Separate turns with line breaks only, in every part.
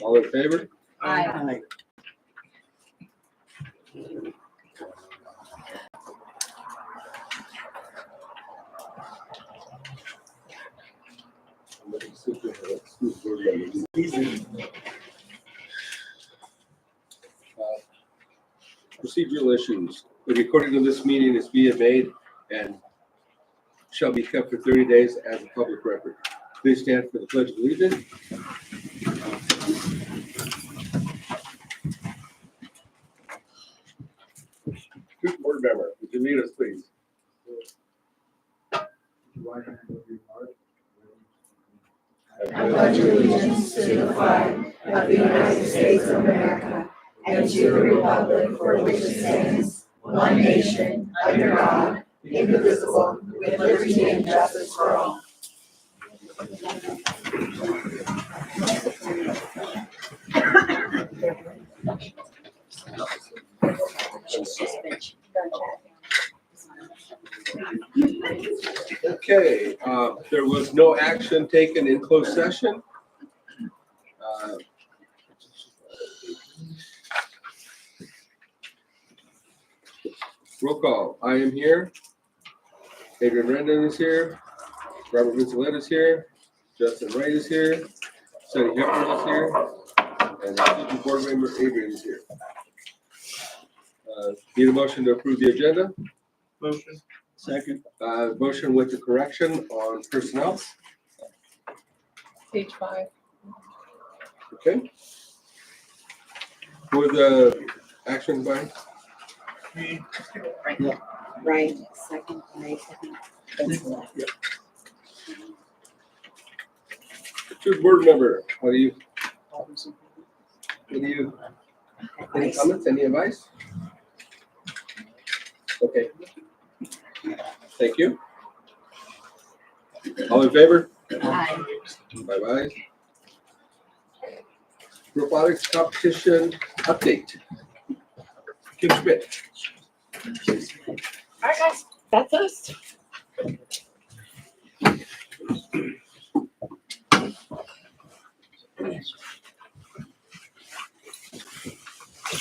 All in favor?
Aye.
Procedural issues. The recording of this meeting is being made and shall be kept for 30 days as a public record. Please stand for the Pledge of Allegiance. Good board member, would you lead us, please?
I pledge allegiance to the flag of the United States of America and to the republic for which it stands, one nation, under God, indivisible, with liberty and justice for all.
Okay, there was no action taken in closed session. Roll call. I am here. Adrian Rendon is here. Robert Vincent is here. Justin Wright is here. Sonny Hepburn is here. And the board member Adrian is here. Need a motion to approve the agenda?
Motion. Second.
Motion with the correction on personnel.
Page 5.
Okay. For the action by
Right, second, right.
two board member, any comments, any advice? Okay. Thank you. All in favor?
Aye.
Bye-bye. Robotics competition update. Kim Schmidt.
All right, guys, that's us.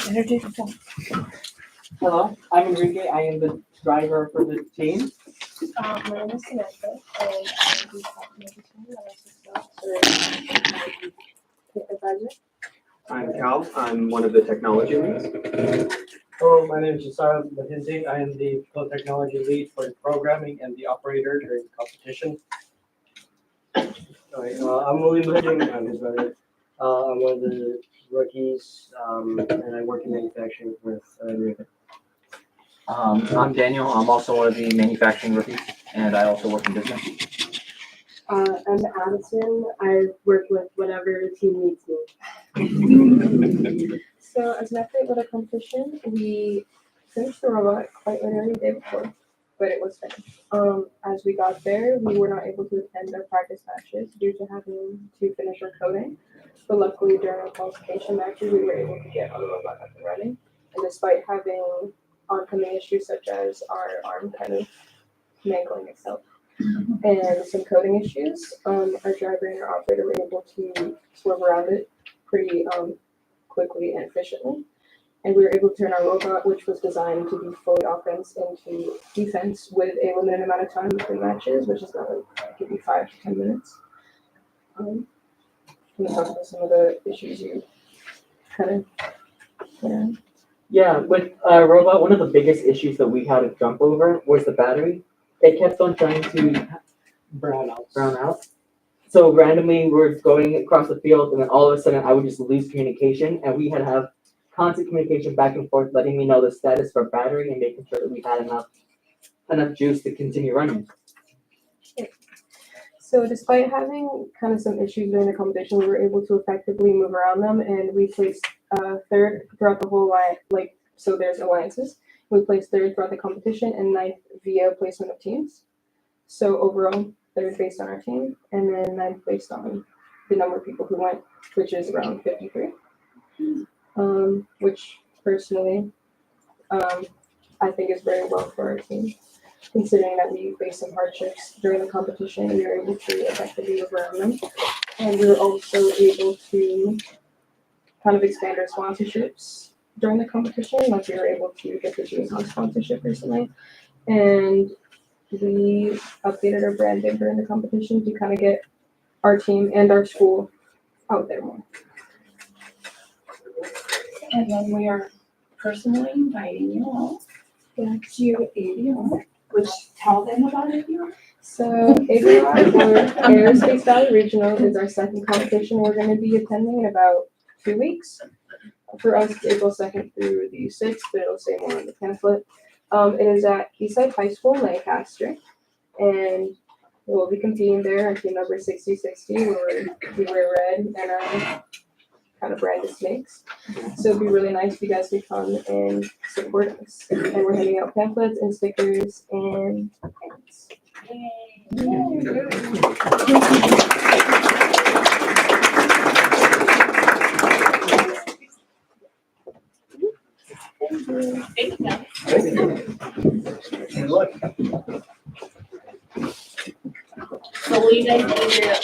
Introduce yourself.
Hello, I'm Enrique. I am the driver for the team.
My name is Samantha, and I'm the captain of the team. I'm also the advisor.
I'm Cal. I'm one of the technology leads.
Hello, my name is Josiah McKenzie. I am the co-technology lead for the programming and the operator during the competition. Sorry, I'm William Hudding. I'm his brother. I'm one of the rookies, and I work in manufacturing with Enrique.
I'm Daniel. I'm also one of the manufacturing rookies, and I also work in business.
I'm Addison. I work with whatever the team needs me. So as an athlete with a competition, we finished the robot quite literally the day before, but it was finished. As we got there, we were not able to attend our practice matches due to having to finish our coding. But luckily during our qualification matches, we were able to get our robot up and running. And despite having oncoming issues such as our arm kind of mangling itself and some coding issues, our driver and our operator were able to swerve around it pretty quickly and efficiently. And we were able to turn our robot, which was designed to be fully offense, into defense with a limited amount of time between matches, which is going to give you 5 to 10 minutes. Can you talk about some of the issues you kind of learned?
Yeah, with robot, one of the biggest issues that we had to jump over was the battery. It kept on trying to brown out. So randomly, we're going across the field, and then all of a sudden, I would just lose communication, and we had to have constant communication back and forth, letting me know the status for battery and making sure that we had enough juice to continue running.
So despite having kind of some issues during the competition, we were able to effectively move around them, and we placed third throughout the whole line. So there's alliances. We placed third throughout the competition and ninth via placement of teams. So overall, third based on our team, and then ninth based on the number of people who went, which is around 53. Which personally, I think is very well for our team, considering that we faced some hardships during the competition and we were able to effectively move around them. And we were also able to kind of expand our sponsorships during the competition. Like we were able to get the Gmail sponsorship recently. And we updated our branding during the competition to kind of get our team and our school out there more.
And then we are personally inviting you all to ABR, which tell them about ABR.
So ABR, or Aerospace Valley Regional, is our second competition we're going to be attending in about 2 weeks. For us, it's April 2nd through the 6th, but it'll say more on the pamphlet. It is at Eastside High School, Lancaster, and we'll be competing there on team number 6060, where we wear red and our kind of brand is snakes. So it'd be really nice if you guys could come and support us. And we're handing out pamphlets and stickers and pens.
Thank you.
Thank you. Good luck.
So will you guys do your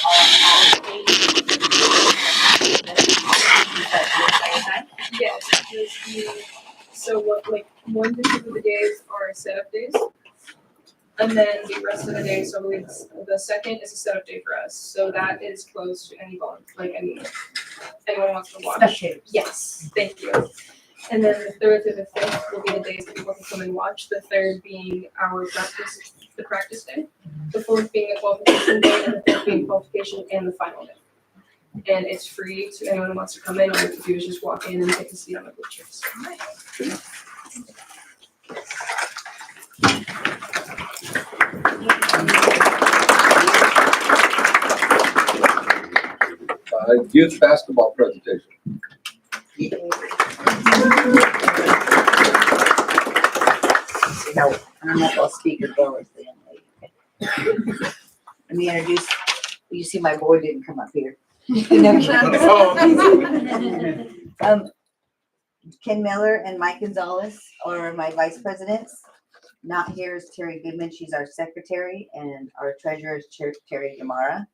Yes, so what, like, 1 to 2 of the days are setup days. And then the rest of the day, so the second is a setup day for us, so that is closed to anyone anyone wants to watch.
Spectators.
Yes, thank you. And then the third through the fifth will be the days that people can come and watch, the third being our practice, the practice day, the fourth being the qualification day, and the fifth being qualification and the final day. And it's free to anyone who wants to come in. All you have to do is just walk in and take a seat on the bleachers.
Youth basketball presentation.
See how, I don't know if I'll speak as well as the young lady. Let me introduce, you see my boy didn't come up here. Ken Miller and Mike Gonzalez are my vice presidents. Not here is Terry Goodman, she's our secretary, and our treasurer is Terry Yamara.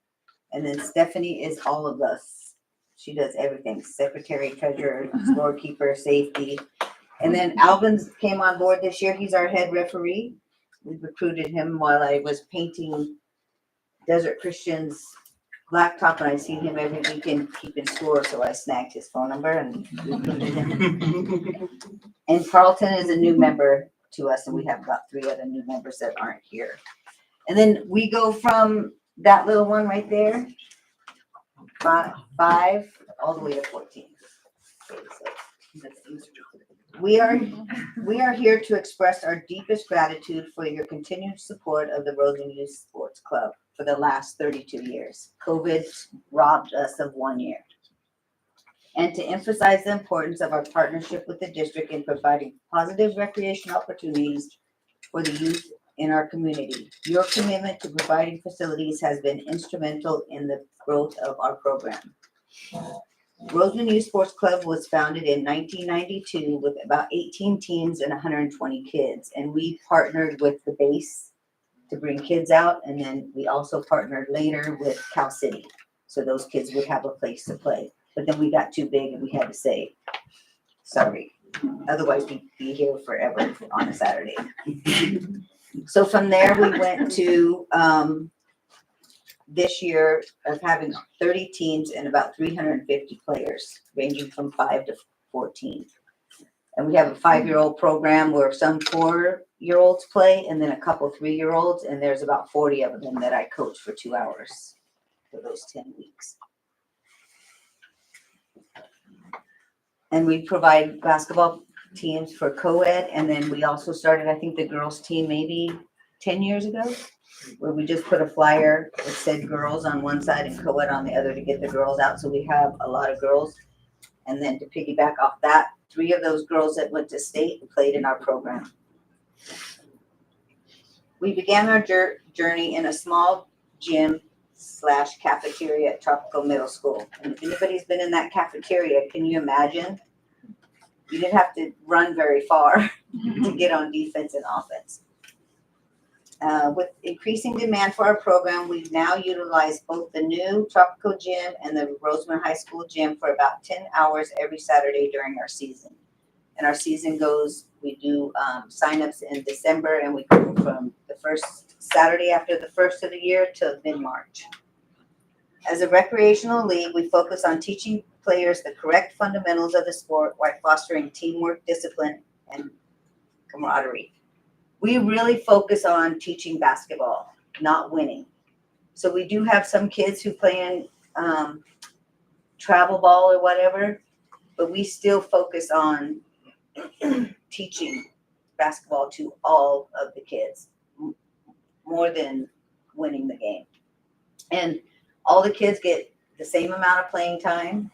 And then Stephanie is all of us. She does everything, secretary, treasurer, scorekeeper, safety. And then Alvin's came on board this year, he's our head referee. We recruited him while I was painting Desert Christian's blacktop, and I seen him every weekend keeping score, so I snagged his phone number and recruited him. And Carlton is a new member to us, and we have about 3 other new members that aren't here. And then we go from that little one right there, 5 all the way to 14. Okay, so we are here to express our deepest gratitude for your continued support of the Roseland Youth Sports Club for the last 32 years. COVID robbed us of 1 year. And to emphasize the importance of our partnership with the district in providing positive recreation opportunities for the youth in our community. Your commitment to providing facilities has been instrumental in the growth of our program. Roseland Youth Sports Club was founded in 1992 with about 18 teams and 120 kids. And we partnered with the base to bring kids out. And then we also partnered later with Cal City. So those kids would have a place to play. But then we got too big and we had to say, sorry. Otherwise we'd be here forever on a Saturday. So from there we went to this year of having 30 teams and about 350 players, ranging from 5 to 14. And we have a 5-year-old program where some 4-year-olds play, and then a couple 3-year-olds, and there's about 40 of them that I coach for 2 hours for those 10 weeks. And we provide basketball teams for co-ed, and then we also started, I think, the girls team maybe 10 years ago, where we just put a flyer that said girls on one side and co-ed on the other to get the girls out. So we have a lot of girls. And then to piggyback off that, 3 of those girls that went to state played in our program. We began our journey in a small gym / cafeteria at Tropical Middle School. And if anybody's been in that cafeteria, can you imagine? You didn't have to run very far to get on defense and offense. With increasing demand for our program, we now utilize both the new Tropical Gym and the Roseman High School Gym for about 10 hours every Saturday during our season. And our season goes, we do signups in December, and we go from the first Saturday after the first of the year to mid-March. As a recreational league, we focus on teaching players the correct fundamentals of the sport while fostering teamwork, discipline, and camaraderie. We really focus on teaching basketball, not winning. So we do have some kids who play in travel ball or whatever, but we still focus on teaching basketball to all of the kids more than winning the game. And all the kids get the same amount of playing time.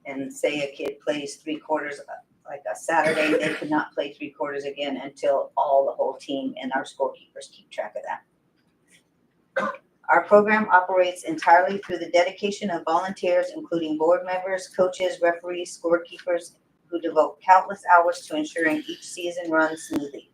And say a kid plays 3 quarters, like a Saturday, they could not play 3 quarters again until the whole team and our scorekeepers keep track of that. Our program operates entirely through the dedication of volunteers, including board members, coaches, referees, scorekeepers, who devote countless hours to ensuring each season runs smoothly.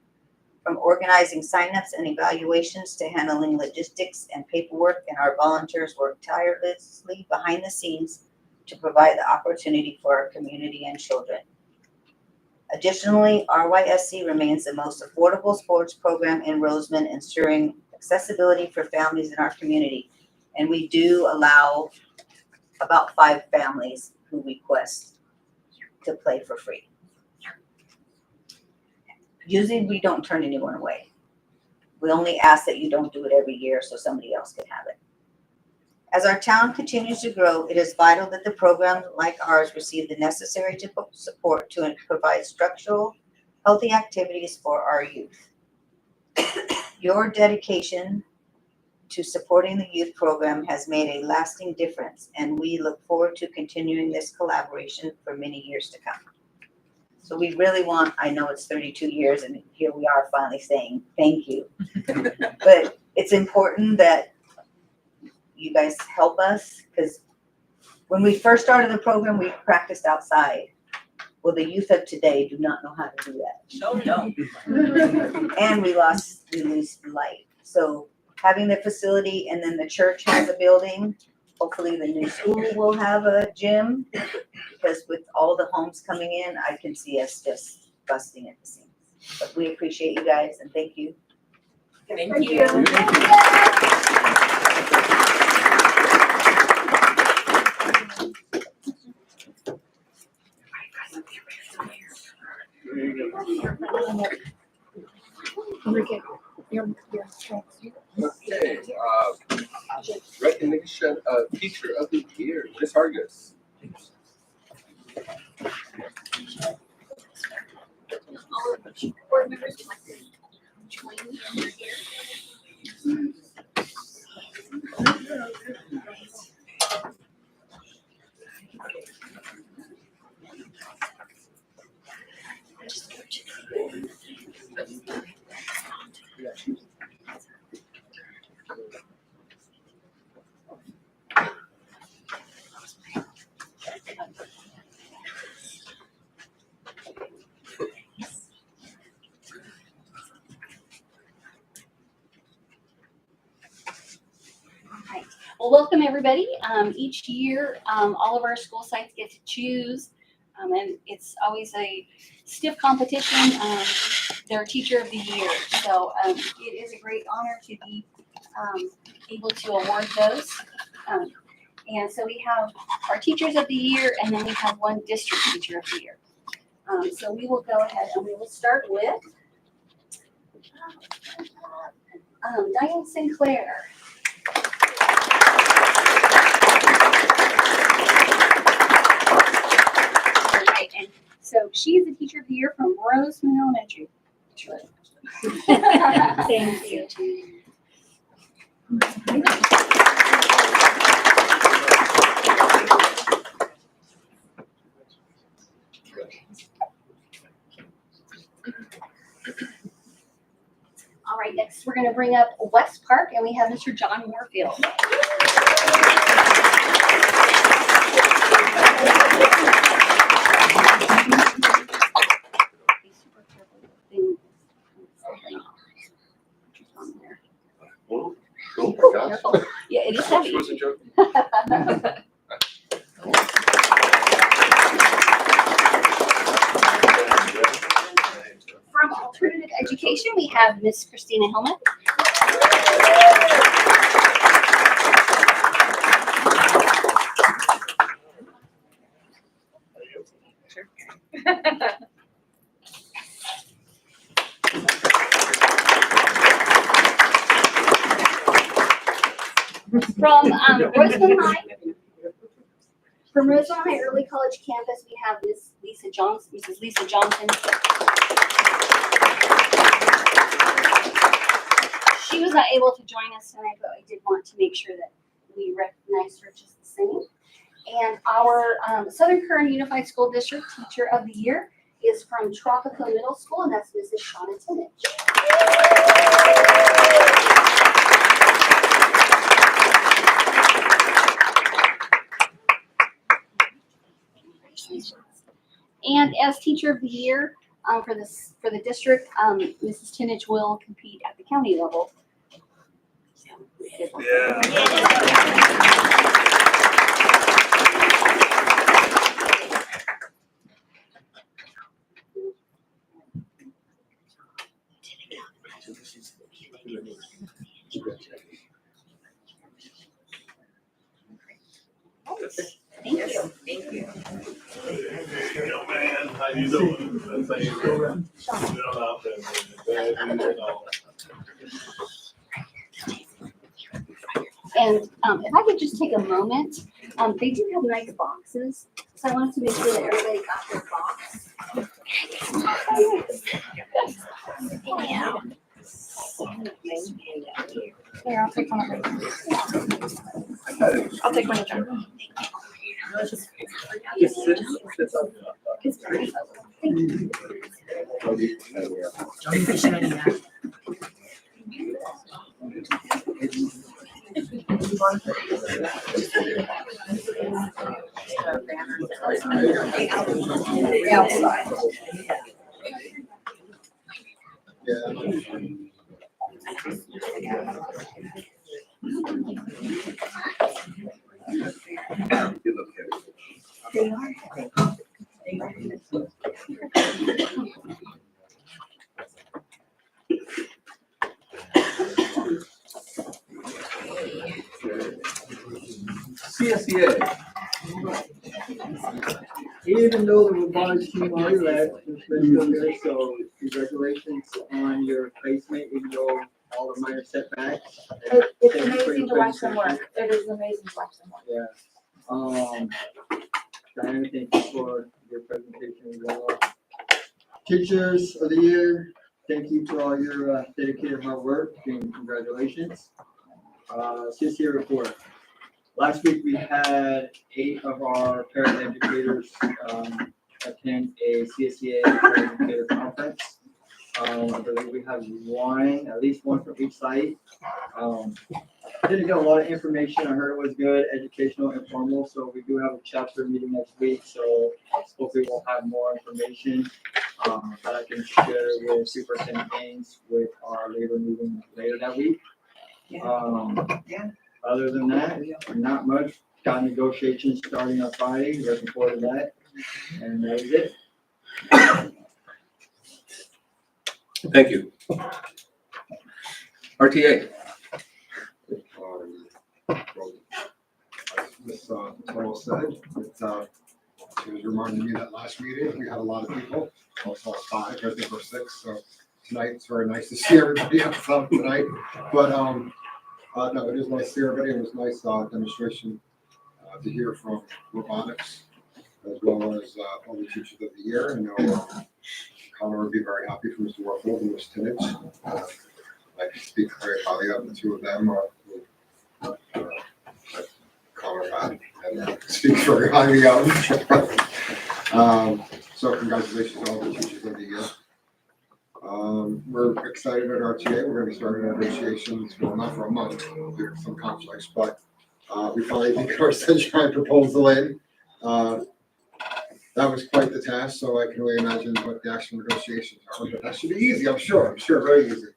From organizing signups and evaluations to handling logistics and paperwork, and our volunteers work tirelessly behind the scenes to provide the opportunity for our community and children. Additionally, RYSC remains the most affordable sports program in Roseman, ensuring accessibility for families in our community. And we do allow about 5 families who request to play for free. Usually we don't turn anyone away. We only ask that you don't do it every year so somebody else can have it. As our town continues to grow, it is vital that the programs like ours receive the necessary support to provide structural, healthy activities for our youth. Your dedication to supporting the youth program has made a lasting difference, and we look forward to continuing this collaboration for many years to come. So we really want, I know it's 32 years and here we are finally saying thank you. But it's important that you guys help us, because when we first started the program, we practiced outside. Well, the youth of today do not know how to do that. No. And we lose light. So having the facility, and then the church has a building. Hopefully the new school will have a gym, because with all the homes coming in, I can see us just busting at the seams. But we appreciate you guys, and thank you.
Thank you.
Okay, recognition of Teacher of the Year, Ms. Hargis.
Board members would like to join me over here. Well, welcome everybody. Each year, all of our school sites get to choose, and it's always a stiff competition. Their Teacher of the Year. So it is a great honor to be able to award those. And so we have our Teachers of the Year, and then we have one District Teacher of the Year. So we will go ahead and we will start with Diane Sinclair. And so she is the Teacher of the Year from Roseman Elementary. Thank you. All right, next we're going to bring up West Park, and we have Mr. John Moorfield. Be super careful with things. On there. it is heavy.
She wasn't joking.
From Alternative Education, we have Miss Christina Hillman. From Roseman High. From Roseman High Early College Campus, we have Miss Lisa Johnson, Mrs. Lisa Johnson. She was not able to join us tonight, but I did want to make sure that we recognized her just the same. And our Southern Kern Unified School District Teacher of the Year is from Tropico Middle School, and that's Mrs. Shauna Timmich. And as Teacher of the Year for the district, Mrs. Timmich will compete at the county level. Thank you.
Thank you.
Man, how you doing? That's how you doing.
And if I could just take a moment, they do have nice boxes, so I wanted to make sure that everybody got their box. Yeah. Here, I'll take one of them. I'll take one of them. Thank you.
CSEA.
Even though the robotics team already left, it's been still good, so congratulations on your placement, even though all the minor setbacks.
It's amazing to watch them work. It is amazing to watch them work.
Yeah. Diana, thank you for your presentation as well. Teachers of the Year, thank you for all your dedicated hard work and congratulations. CSEA report. Last week we had 8 of our parent educators attend a CSEA parent educator conference. I believe we have at least one from each site. Didn't get a lot of information. I heard it was good, educational, informal. So we do have a chapter meeting next week. So hopefully we'll have more information that I can share with Superintendent Gaines with our labor meeting later that week. Other than that, not much. Got negotiations starting on Friday. Looking forward to that. And that is it.
Thank you. RTA.
Ms. Tuttle said, she was reminding me that last meeting, we had a lot of people, also 5, I think, or 6, so tonight, it's very nice to see everybody outside tonight, but, no, it is nice to see everybody, it was a nice demonstration to hear from robotics, as well as all the teachers of the year. I know Connor would be very happy for Mr. Warfield and Ms. Timmich. I speak very highly of the two of them. Connor had and speak very highly of. So congratulations to all the teachers of the year. We're excited at RTA. We're going to be starting our negotiations, well, not for a month, due to some conflicts, but we finally did get our sunshine proposal in. That was quite the task, so I can only imagine what the actual negotiations are, but that should be easy, I'm sure, very easy.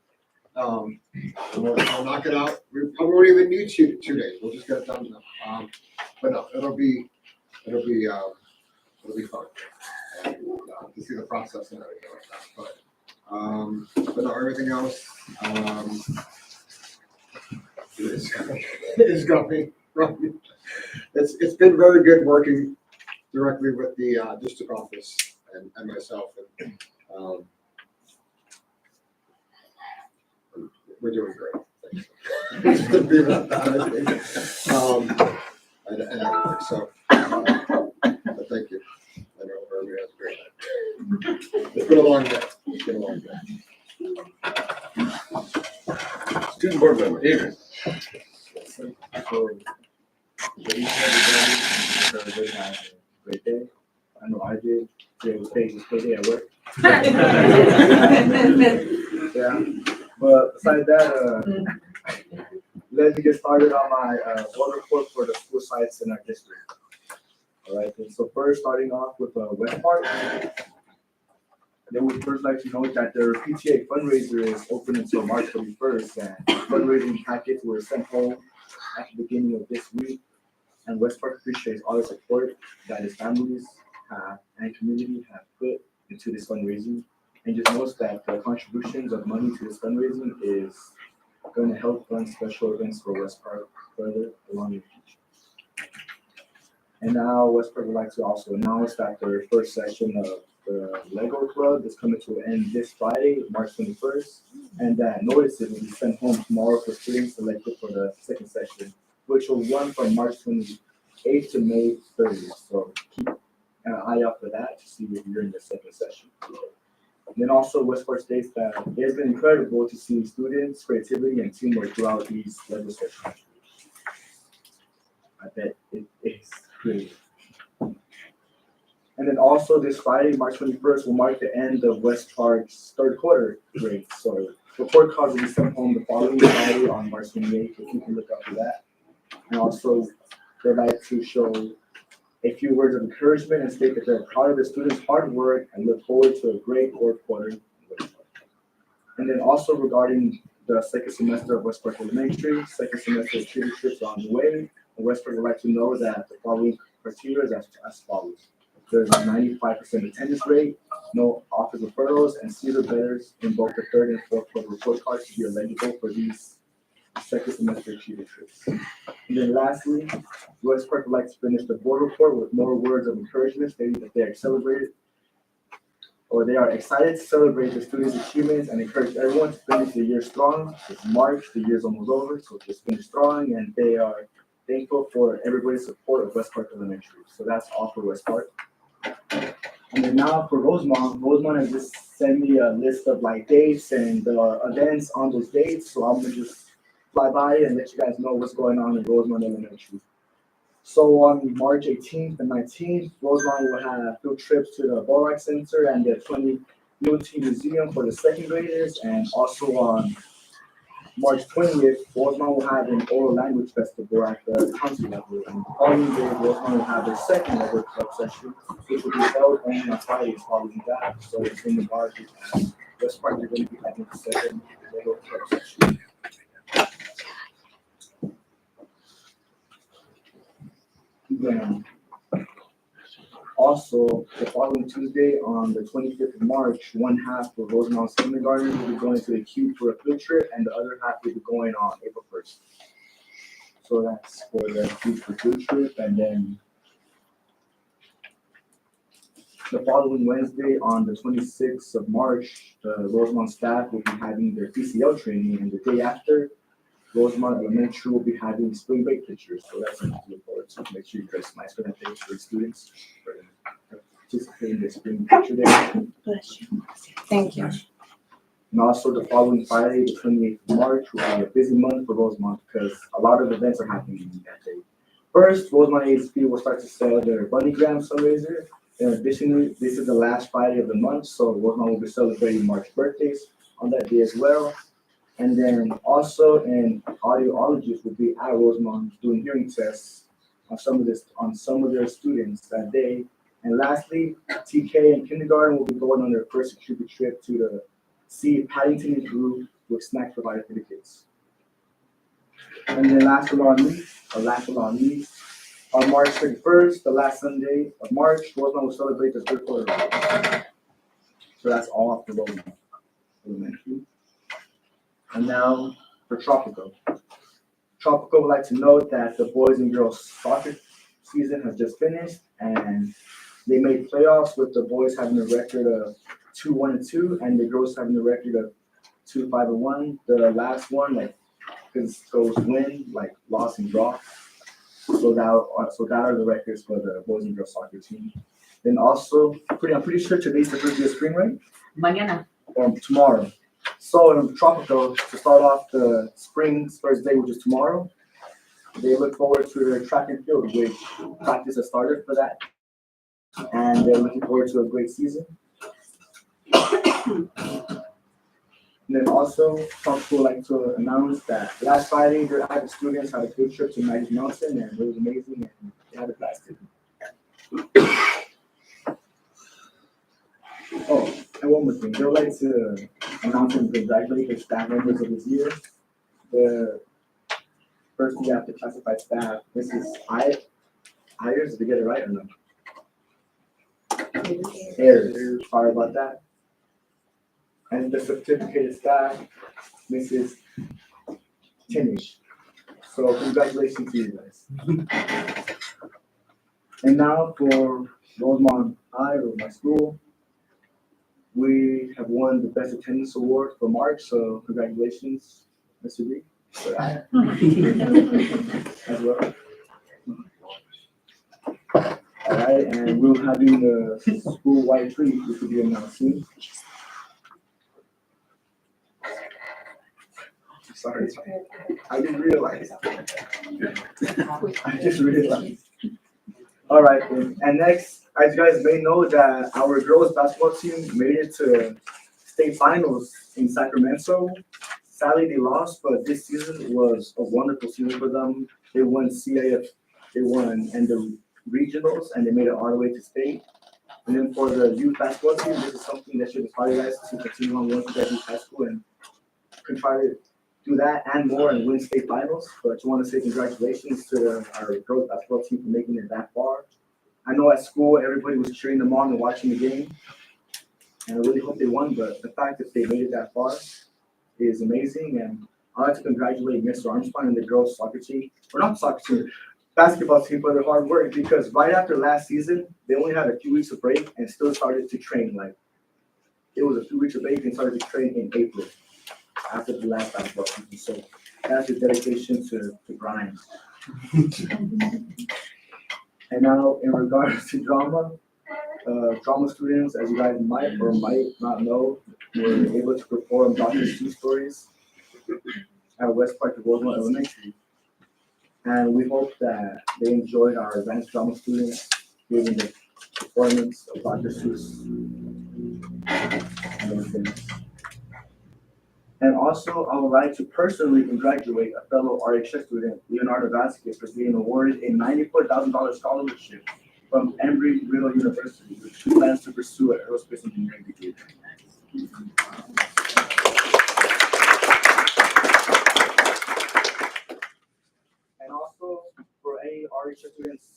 We'll knock it out. We probably won't even need 2 days. We'll just get it done. But no, it'll be fun. And, to see the process and everything like that. But no, everything else, is going. It's been very good working directly with the district office and myself, and we're doing great. Thanks. Leave it at that, I think. And everything. So, but thank you. I know everybody has a great night. It's been a long day. It's been a long day.
Student board member, Adrian.
So, good evening, everybody. Hope everybody had a great day. I know I did. Today was payday at work. Yeah, but besides that, let me get started on my board report for the school sites in our district. All right, and so first starting off with West Park. They would first like to note that their PTA fundraiser is open until March 31st, and fundraising packets were sent home at the beginning of this week. And West Park appreciates all the support that its families have and community have put into this fundraising, and just notes that the contributions of money to this fundraising is going to help fund special events for West Park further along in the future. And now West Park would like to also announce that their first session of the Lego Club is coming to an end this Friday, March 21st, and that notices will be sent home tomorrow for students selected for the second session, which will run from March 28th to May 30th. So keep an eye out for that to see if you're in the second session. And then also West Park states that it's been incredible to see students' creativity and teamwork throughout these Lego sessions. I bet it is great. And then also this Friday, March 21st, will mark the end of West Park's third quarter grades. So report cards will be sent home the following Friday on March 28th, if you can look up for that. And also, they'd like to show a few words of encouragement and state that they're proud of the students' hard work and look forward to a great fourth quarter. And then also regarding the second semester of West Park Elementary, second semester activity trips are on the way. And West Park would like to know that the following criteria is as follows. There's a 95% attendance rate, no office referrals, and Caesar bears in both the third and fourth quarter report cards to be eligible for these second semester achievement trips. And then lastly, West Park would like to finish the board report with more words of encouragement stating that they are excited to celebrate the students' achievements and encourage everyone to finish the year strong. It's March, the year's almost over, so just finish strong, and they are thankful for everybody's support of West Park Elementary. So that's all for West Park. And then now for Rosemont has just sent me a list of like dates and events on those dates. So I'm gonna just fly by and let you guys know what's going on in Rosemont Elementary. So on March 18th and 19th, Rosemont will have field trips to the Borax Center and the 20 UT Museum for the second graders, and also on March 20th, Rosemont will have an oral language festival at the county level, and the following day, Rosemont will have their second Lego Club session, which will be held only on Fridays following that. So it's in the market at West Park, they're going to be having the second Lego Club session. Then, also, the following Tuesday, on the 25th of March, one half of Rosemont's kindergarten will be going to the Cube for a field trip, and the other half will be going on April 1st. So that's for the Cube for field trip, and then the following Wednesday, on the 26th of March, the Rosemont staff will be having their PCL training, and the day after, Rosemont Elementary will be having spring break pictures, so that's something to look forward to. Make sure you dress nice for that day for the students participate in the spring picture day.
Thank you.
And also the following Friday, the 28th of March, will be a busy month for Rosemont because a lot of events are happening that day. First, Rosemont ASP will start to sell their BunnyGram fundraiser. And additionally, this is the last Friday of the month, so Rosemont will be celebrating March birthdays on that day as well. And then also an audiologist will be at Rosemont doing hearing tests on some of their students that day. And lastly, TK and kindergarten will be going on their first activity trip to the see Paddington and Groove with snacks provided for the kids. And then last but not least, on March 31st, the last Sunday of March, Rosemont will celebrate the third quarter. So that's all of the Rosemont Elementary. And now for Tropical. Tropical would like to note that the boys and girls soccer season has just finished, and they made playoffs with the boys having a record of 2-1-2, and the girls having a record of 2-5-1. The last one, because goes win, loss and draw. So that are the records for the boys and girls soccer team. Then also, I'm pretty sure today's the first day of spring, right?
Mañana.
Or tomorrow. So in Tropical, to start off the spring's first day, which is tomorrow, they look forward to their track and field, which practice has started for that. And they're looking forward to a great season. And then also, Tropical would like to announce that last Friday, their Ivy students had a field trip to Magic Mountain, and it was amazing, and they had a blast. Oh, and one more thing, they would like to announce and congratulate their staff members of this year. First, we have the classified staff. Mrs. Ayers, did I get it right or no? Ayers, sorry about that. And the certificated staff, Mrs. Tinish. So congratulations to you guys. And now for Rosemont High, or my school, we have won the best attendance award for March, so congratulations, Mr. B, for that as well. All right, and we'll have the school white tree, which will be announced soon. Sorry, I didn't realize. I just realized. All right, and next, as you guys may know, that our girls basketball team made it to state finals in Sacramento. Sadly, they lost, but this season was a wonderful season for them. They won CIF, they won and the regionals, and they made it all the way to state. And then for the youth basketball team, this is something that should inspire you guys to continue on once you guys reach high school and can try to do that and more and win state finals. But I just want to say congratulations to our girls basketball team for making it that far. I know at school everybody was cheering them on and watching the game, and I really hope they won. But the fact that they made it that far is amazing, and I'd like to congratulate Mr. Armstrong and the girls soccer team, or not soccer team, basketball team, for their hard work, because right after last season they only had a few weeks of break and still started to train. It was a few weeks of break and started to train in April after the last basketball season. So that's your dedication to grind. And now in regards to drama students, as you guys might or might not know, were able to perform Dr. Seuss stories at West Park of Rosemont Elementary. And we hope that they enjoyed our advanced drama students giving the performance of Dr. Seuss and those things. And also, I would like to personally congratulate a fellow RHS student, Leonardo Vasquez, for being awarded a $94,000 scholarship from Embry-Riddle University, which he plans to pursue at aerospace engineering degree. And also, for any RHS students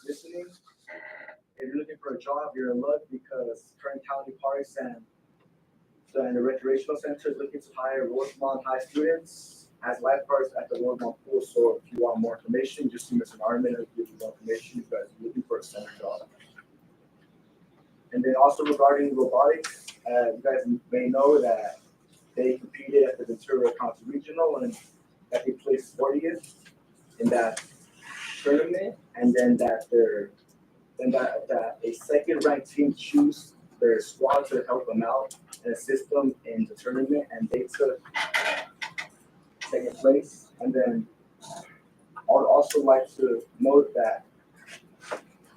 listening, if you're looking for a job, you're in luck, because Kern County Parks and the recreational center is looking to hire Rosemont High students as lifeguards at the Rosemont pool. So if you want more information, just see Mr. Armin and give you more information if you guys are looking for a center job. And then also regarding robotics, you guys may know that they competed at the Ventura County Regional and that they placed 40th in that tournament, and then that a second ranked team choose their squad to help them out and assist them in the tournament, and they took second place. And then I would also like to note that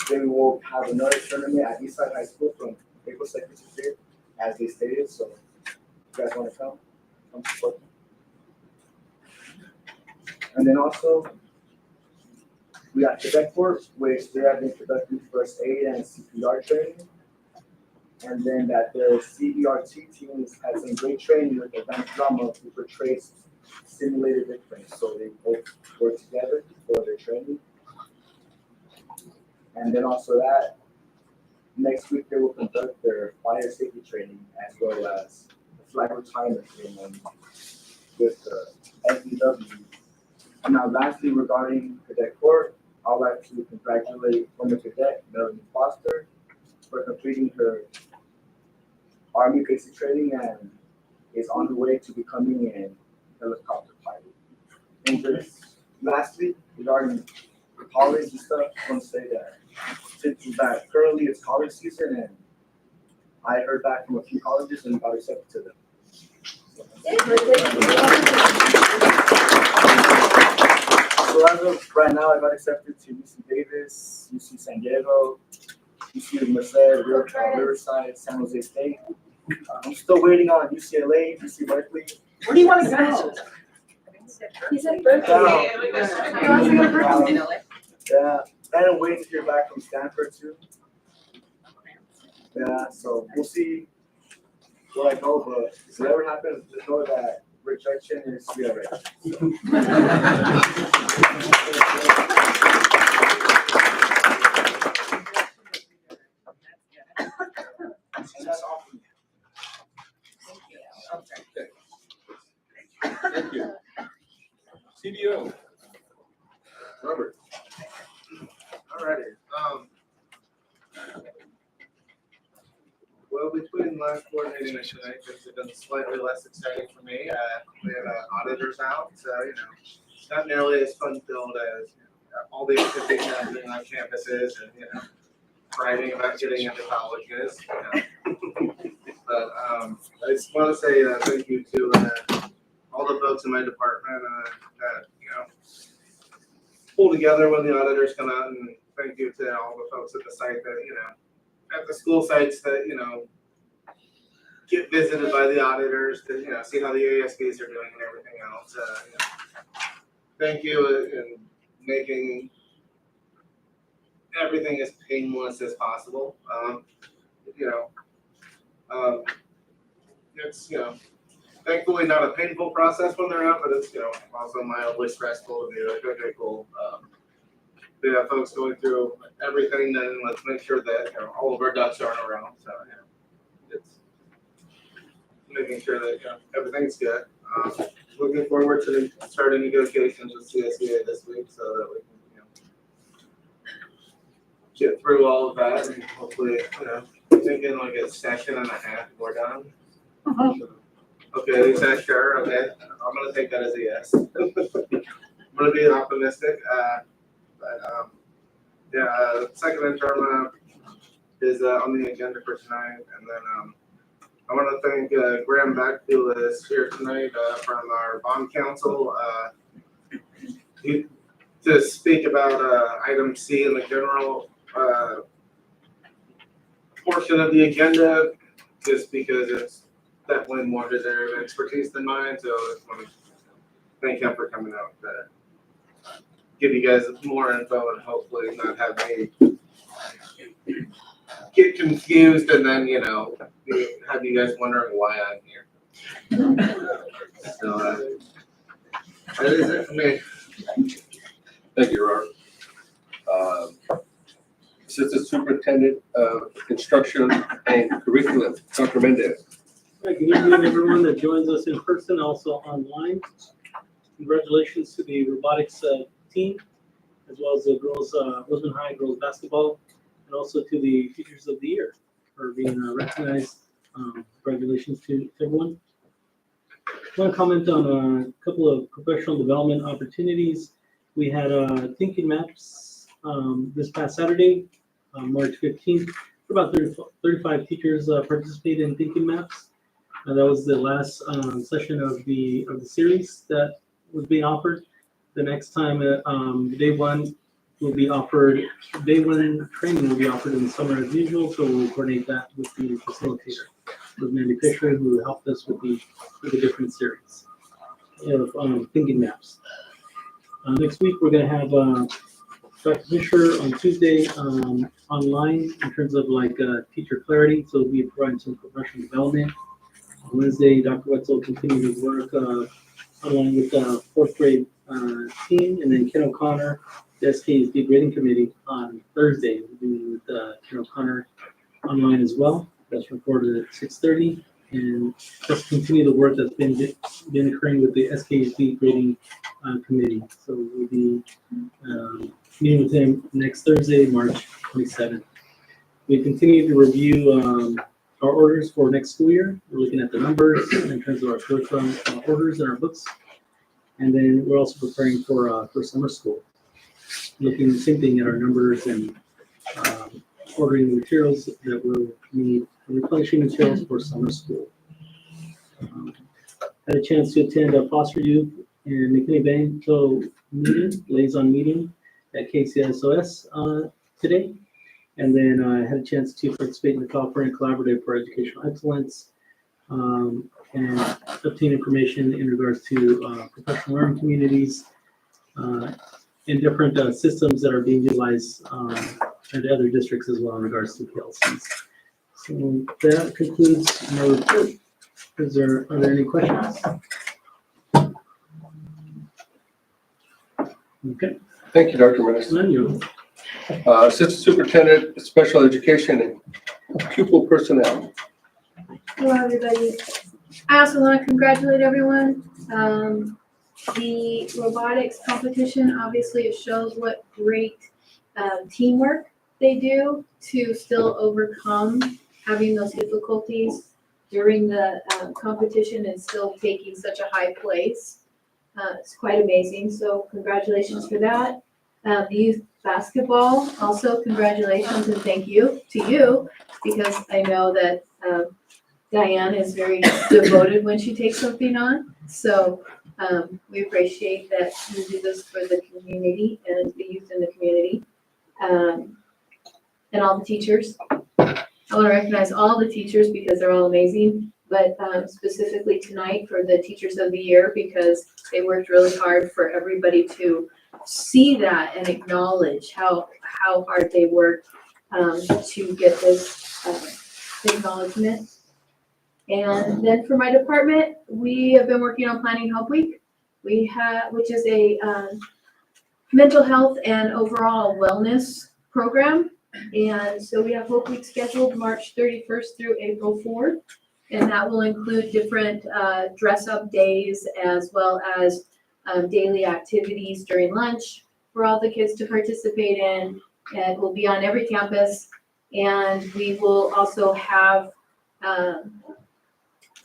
they will have another tournament at Eastside High School from April 2nd to 5th, as they stated. So if you guys want to come support them. And then also, we got Quebec Force, which they have been conducting first aid and CPR training. And then that the CBRT teams had some great training with advanced drama to portray simulated victims. So they both work together for their training. And then also that, next week they will conduct their fire safety training as well as the flag retirement ceremony with the SBW. And now lastly, regarding Cadet Corps, I'd like to congratulate former cadet Melanie Foster for completing her Army basic training and is on the way to becoming an helicopter pilot. And just lastly, regarding college and stuff, I want to say that since that currently it's college season and I heard back from a few colleges and got accepted to them. So as of right now, I got accepted to UC Davis, UC San Diego, UC Merced, Riverside, San Jose State. I'm still waiting on UCLA, UC Berkeley.
Where do you want to go?
He said Berkeley.
Yeah, and I'm waiting to hear back from Stanford too. Yeah, so we'll see where I go, but whatever happens, just know that rejection is rejection. And that's all from me.
Thank you. CDO. Robert.
Alrighty, well, between last board meeting and tonight, things have been slightly less exciting for me. We had auditors out, so, it's not nearly as fun-filled as all the activities happening on campuses and, writing about getting into colleges. But I just want to say thank you to all the folks in my department that, pull together when the auditors come out, and thank you to all the folks at the site that, at the school sites that, get visited by the auditors to, see how the ASBs are doing and everything else. Thank you in making everything as painless as possible. It's, thankfully not a painful process when they're out, but it's, also mildly stressful to be like, okay, cool. We have folks going through everything, then let's make sure that, all of our ducks are in a row. So, it's making sure that, everything's good. Looking forward to starting negotiations with CSEA this week so that we can, get through all of that and hopefully, thinking like a session and a half we're done. Okay, Lisa, sure, okay. I'm gonna take that as a yes. I'm gonna be optimistic, but second interim is on the agenda for tonight, and then I want to thank Graham Backfield is here tonight from our bond council to speak about item C in the general portion of the agenda, just because it's definitely more his area of expertise than mine. So I just want to thank him for coming out to give you guys more info and hopefully not have me get confused and then, have you guys wondering why I'm here. So that is it for me.
Thank you, Robert. Assistant Superintendent of Instruction and Curriculum, Dr. Mendez.
Good evening, everyone that joins us in person, also online. Congratulations to the robotics team, as well as the girls, Roseman High girls basketball, and also to the Teachers of the Year for being recognized. Congratulations to everyone. I want to comment on a couple of professional development opportunities. We had Thinking Maps this past Saturday, March 15th. About 35 teachers participated in Thinking Maps. That was the last session of the series that was being offered. The next time, day one will be offered. Day one training will be offered in the summer as usual. So we'll coordinate that with the facilitator, with Mandy Fisher, who helped us with the different series of Thinking Maps. Next week we're going to have Dr. Fisher on Tuesday, online in terms of like, teacher clarity, so we'll be providing some professional development. On Wednesday, Dr. Wetzel continued to work, online with the fourth grade, team, and then Ken O'Connor, the SKUSD grading committee on Thursday, we'll be with, Ken O'Connor online as well. That's recorded at 6:30, and just continue the work that's been occurring with the SKUSD grading, committee. So we'll be, meeting with him next Thursday, March 27th. We continue to review, our orders for next school year. We're looking at the numbers in terms of our curriculum, orders in our books. And then we're also preparing for summer school. Looking the same thing at our numbers and, ordering the materials that we'll need, replenishing materials for summer school. Had a chance to attend a foster youth and McKinney-Vento meeting, liaison meeting at KCSOS, today. And then I had a chance to participate in the California Collaborative for Educational Excellence, and obtain information in regards to, professional learning communities, and different, systems that are being utilized, at other districts as well in regards to PLCs. So that concludes my report. Are there any questions? Okay.
Thank you, Dr. Menace.
None, you.
Assistant Superintendent, Special Education and Pupil Personnel.
Hello, everybody. I also want to congratulate everyone. The robotics competition, obviously it shows what great teamwork they do to still overcome having those difficulties during the competition and still taking such a high place. It's quite amazing, so congratulations for that. The youth basketball, also congratulations and thank you to you, because I know that Diane is very devoted when she takes something on. So we appreciate that you do this for the community and the youth in the community, and all the teachers. I want to recognize all the teachers because they're all amazing, but specifically tonight for the Teachers of the Year, because they worked really hard for everybody to see that and acknowledge how hard they worked to get this acknowledgement. And then for my department, we have been working on planning Hope Week. Which is a mental health and overall wellness program. And so we have Hope Week scheduled March 31st through April 4th. And that will include different dress up days as well as daily activities during lunch for all the kids to participate in. And it will be on every campus. And we will also have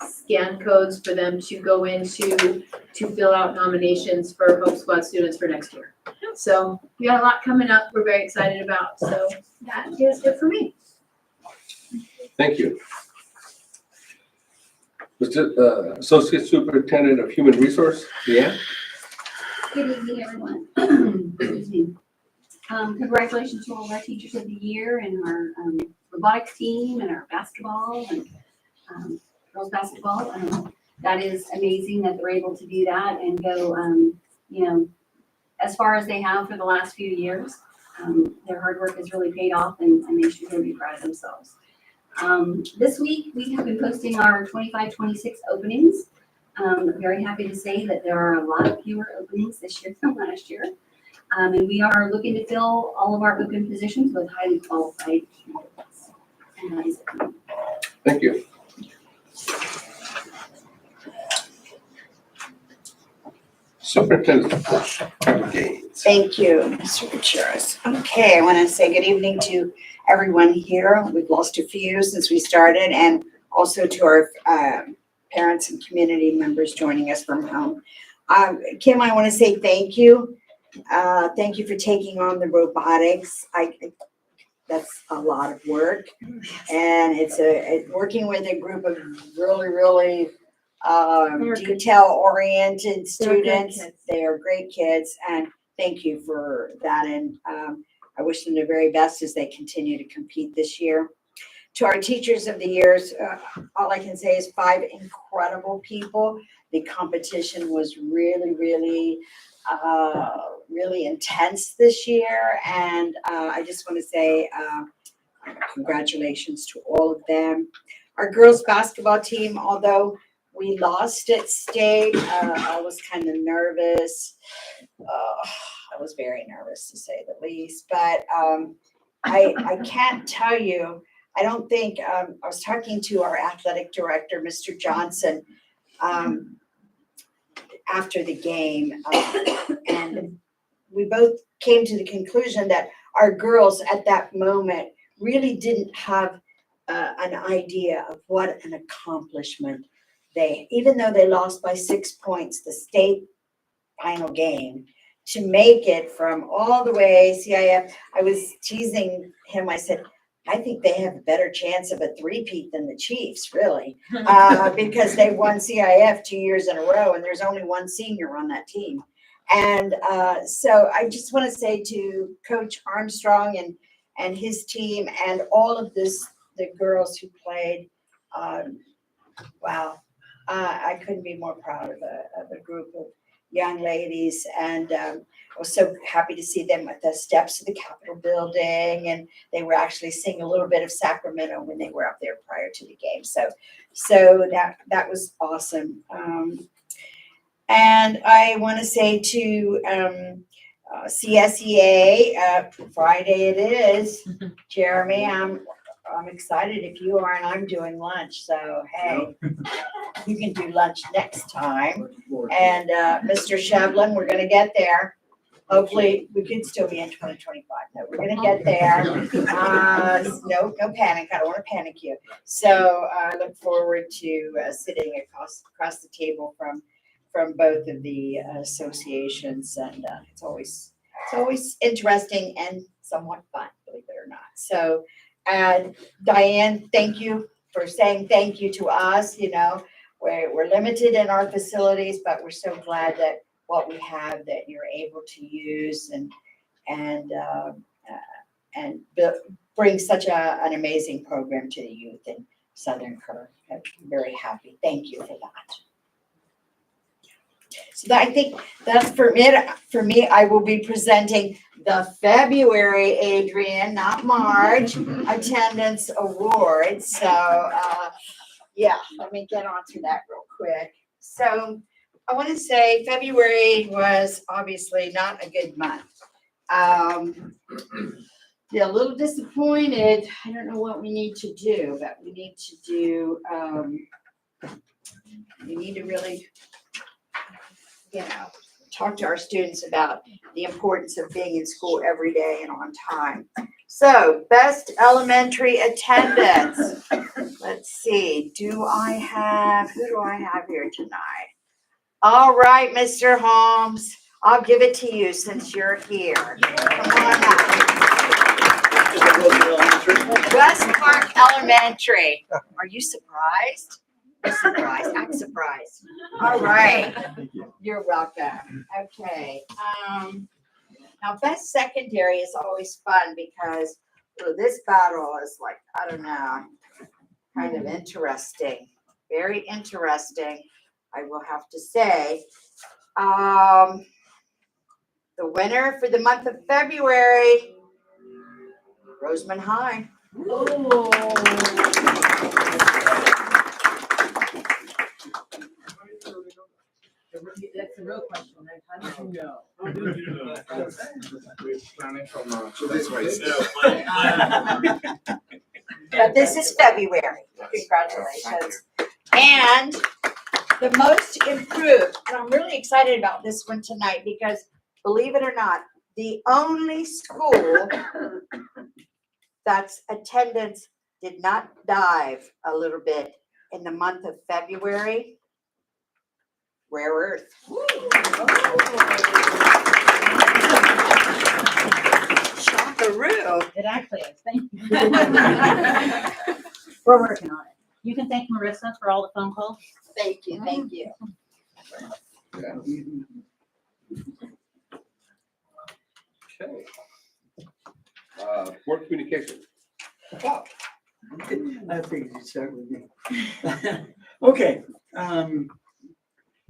scan codes for them to go into to fill out nominations for Hope Squad students for next year. So we got a lot coming up we're very excited about. So that is it for me.
Thank you. Associate Superintendent of Human Resource, Leanne.
Good evening, everyone. Excuse me. Congratulations to all of our Teachers of the Year and our robotics team and our basketball and girls basketball. That is amazing that they're able to do that and go, as far as they have for the last few years. Their hard work has really paid off, and they should really be proud of themselves. This week, we have been posting our 25-26 openings. Very happy to say that there are a lot fewer openings this year than last year. And we are looking to fill all of our open positions with highly qualified candidates. And that is it.
Thank you. Superintendent Gaines.
Thank you, Mr. Gutierrez. Okay, I want to say good evening to everyone here. We've lost a few since we started, and also to our parents and community members joining us from home. Kim, I want to say thank you. Thank you for taking on the robotics. That's a lot of work, and it's working with a group of really detail-oriented students. They are great kids, and thank you for that. And I wish them the very best as they continue to compete this year. To our Teachers of the Years, all I can say is 5 incredible people. The competition was really really intense this year, and I just want to say congratulations to all of them. Our girls basketball team, although we lost at state, I was kind of nervous. I was very nervous to say the least, but I can't tell you, I don't think, I was talking to our athletic director, Mr. Johnson, after the game, and we both came to the conclusion that our girls at that moment really didn't have an idea of what an accomplishment even though they lost by 6 points the state final game, to make it from all the way CIF. I was teasing him. I said, I think they have a better chance of a three-peat than the Chiefs, really, because they won CIF 2 years in a row, and there's only one senior on that team. And so I just want to say to Coach Armstrong and his team and all of the girls who played, wow, I couldn't be more proud of a group of young ladies, and I was so happy to see them at the steps of the Capitol building, and they were actually singing a little bit of Sacramento when they were up there prior to the game. So that was awesome. And I want to say to CSEA, Friday it is. Jeremy, I'm excited if you are, and I'm doing lunch. So hey, you can do lunch next time. And Mr. Shevlin, we're going to get there. Hopefully, we could still be in 2025. No, we're going to get there. No panic. I don't want to panic you. So I look forward to sitting across the table from both of the associations, and it's always interesting and somewhat fun, believe it or not. So, Diane, thank you for saying thank you to us. You know, we're limited in our facilities, but we're so glad that what we have that you're able to use and bring such an amazing program to the youth in Southern Kerr. I'm very happy. Thank you for that. So I think that's for me. I will be presenting the February, Adrian, not March, attendance awards. So yeah, let me get onto that real quick. So I want to say February was obviously not a good month. Yeah, a little disappointed. I don't know what we need to do, but we need to do, we need to really, you know, talk to our students about the importance of being in school every day and on time. So, best elementary attendance. Let's see, who do I have here tonight? All right, Mr. Holmes, I'll give it to you since you're here. Come on up. West Park Elementary. Are you surprised? I'm surprised. I'm surprised. All right. You're welcome. Okay. Now, best secondary is always fun because this battle is like, I don't know, kind of interesting. Very interesting, I will have to say. The winner for the month of February, Roseman High.
That's the real question. How did you know?
But this is February. Congratulations. And the most improved, and I'm really excited about this one tonight because, believe it or not, the only school that's attendance did not dive a little bit in the month of February, Rare Earth. Shockaroo.
It actually is. Thank you. We're working on it. You can thank Marissa for all the phone calls.
Thank you. Thank you.
Okay. Board communication.
I figured you'd start with me. Okay,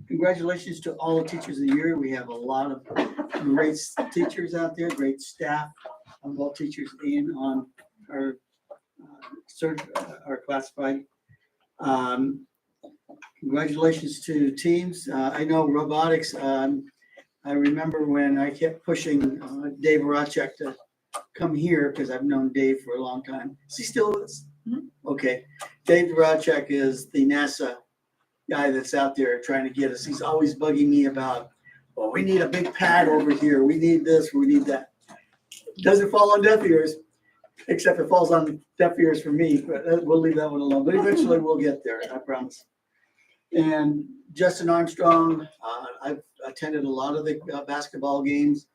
congratulations to all the teachers of the year. We have a lot of great teachers out there, great staff, both teachers and on our our classified. Congratulations to teams. I know robotics, I remember when I kept pushing Dave Racek to come here, because I've known Dave for a long time. Is he still with us? Okay. Dave Racek is the NASA guy that's out there trying to get us. He's always bugging me about, well, we need a big pad over here. We need this, we need that. Doesn't fall on deaf ears, except it falls on deaf ears for me, but we'll leave that one alone. But eventually we'll get there, I promise. And Justin Armstrong, I've attended a lot of the basketball games.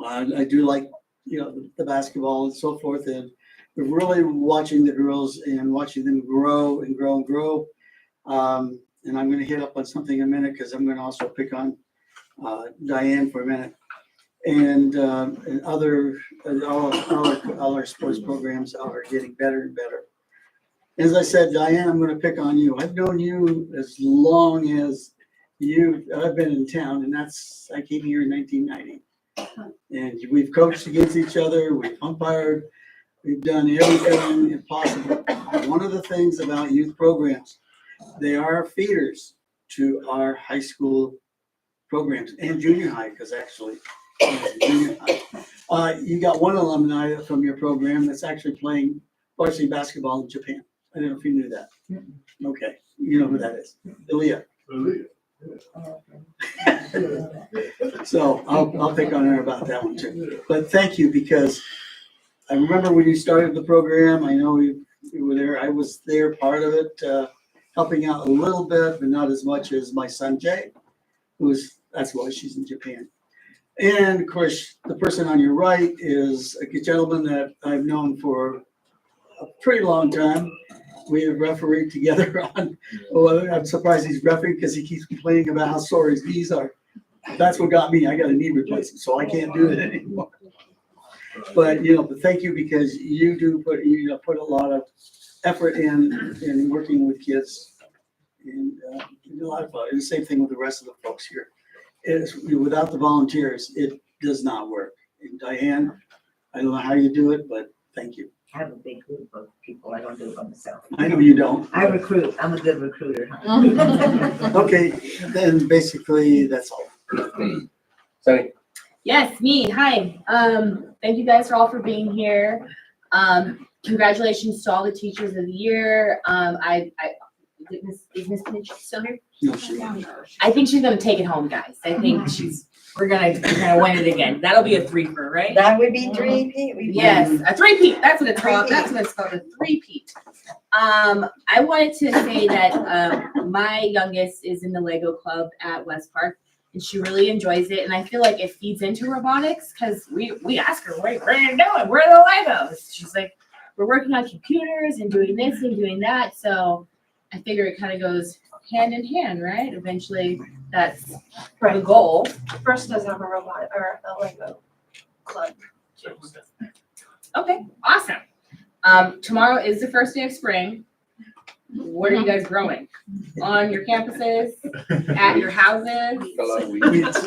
I do like, the basketball and so forth, and really watching the girls and watching them grow and grow and grow. And I'm going to hit up on something in a minute, because I'm going to also pick on Diane for a minute. And other, all our sports programs are getting better and better. As I said, Diane, I'm going to pick on you. I've known you as long as I've been in town, and I came here in 1990. And we've coached against each other, we've umpired, we've done everything possible. One of the things about youth programs, they are feeders to our high school programs and junior high, because actually, junior high. You got one alumni from your program that's actually playing varsity basketball in Japan. I don't know if you knew that. Okay, you know who that is. Ilya. So I'll pick on her about that one too. But thank you, because I remember when you started the program, I know you were there. I was there, part of it, helping out a little bit, but not as much as my son Jay, that's why she's in Japan. And of course, the person on your right is a gentleman that I've known for a pretty long time. We have refereed together on, I'm surprised he's refereeing, because he keeps complaining about how sore his knees are. That's what got me. I got a knee replacement, so I can't do it anymore. But, but thank you, because you do put a lot of effort in working with kids, and a lot of fun. And the same thing with the rest of the folks here. Without the volunteers, it does not work. And Diane, I don't know how you do it, but thank you.
I have a big group of people. I don't do it by myself.
I know you don't.
I recruit. I'm a good recruiter.
Okay, then basically that's all.
Sunny.
Yes, me. Hi. Thank you guys all for being here. Congratulations to all the teachers of the year. Is Miss Pinch still here?
No, she won't.
I think she's gonna take it home, guys. I think we're gonna win it again. That'll be a threefer, right?
That would be three-peat.
Yes, a three-peat. That's what it's called. That's what it's called, a three-peat. I wanted to say that my youngest is in the Lego club at West Park, and she really enjoys it. And I feel like it feeds into robotics, because we ask her, what are you doing? Where are the Legos? She's like, we're working on computers and doing this and doing that. So I figure it kind of goes hand in hand, right? Eventually, that's the goal.
First does have a robot or a Lego club.
Okay, awesome. Tomorrow is the first day of spring. What are you guys growing? On your campuses? At your houses? Weeds?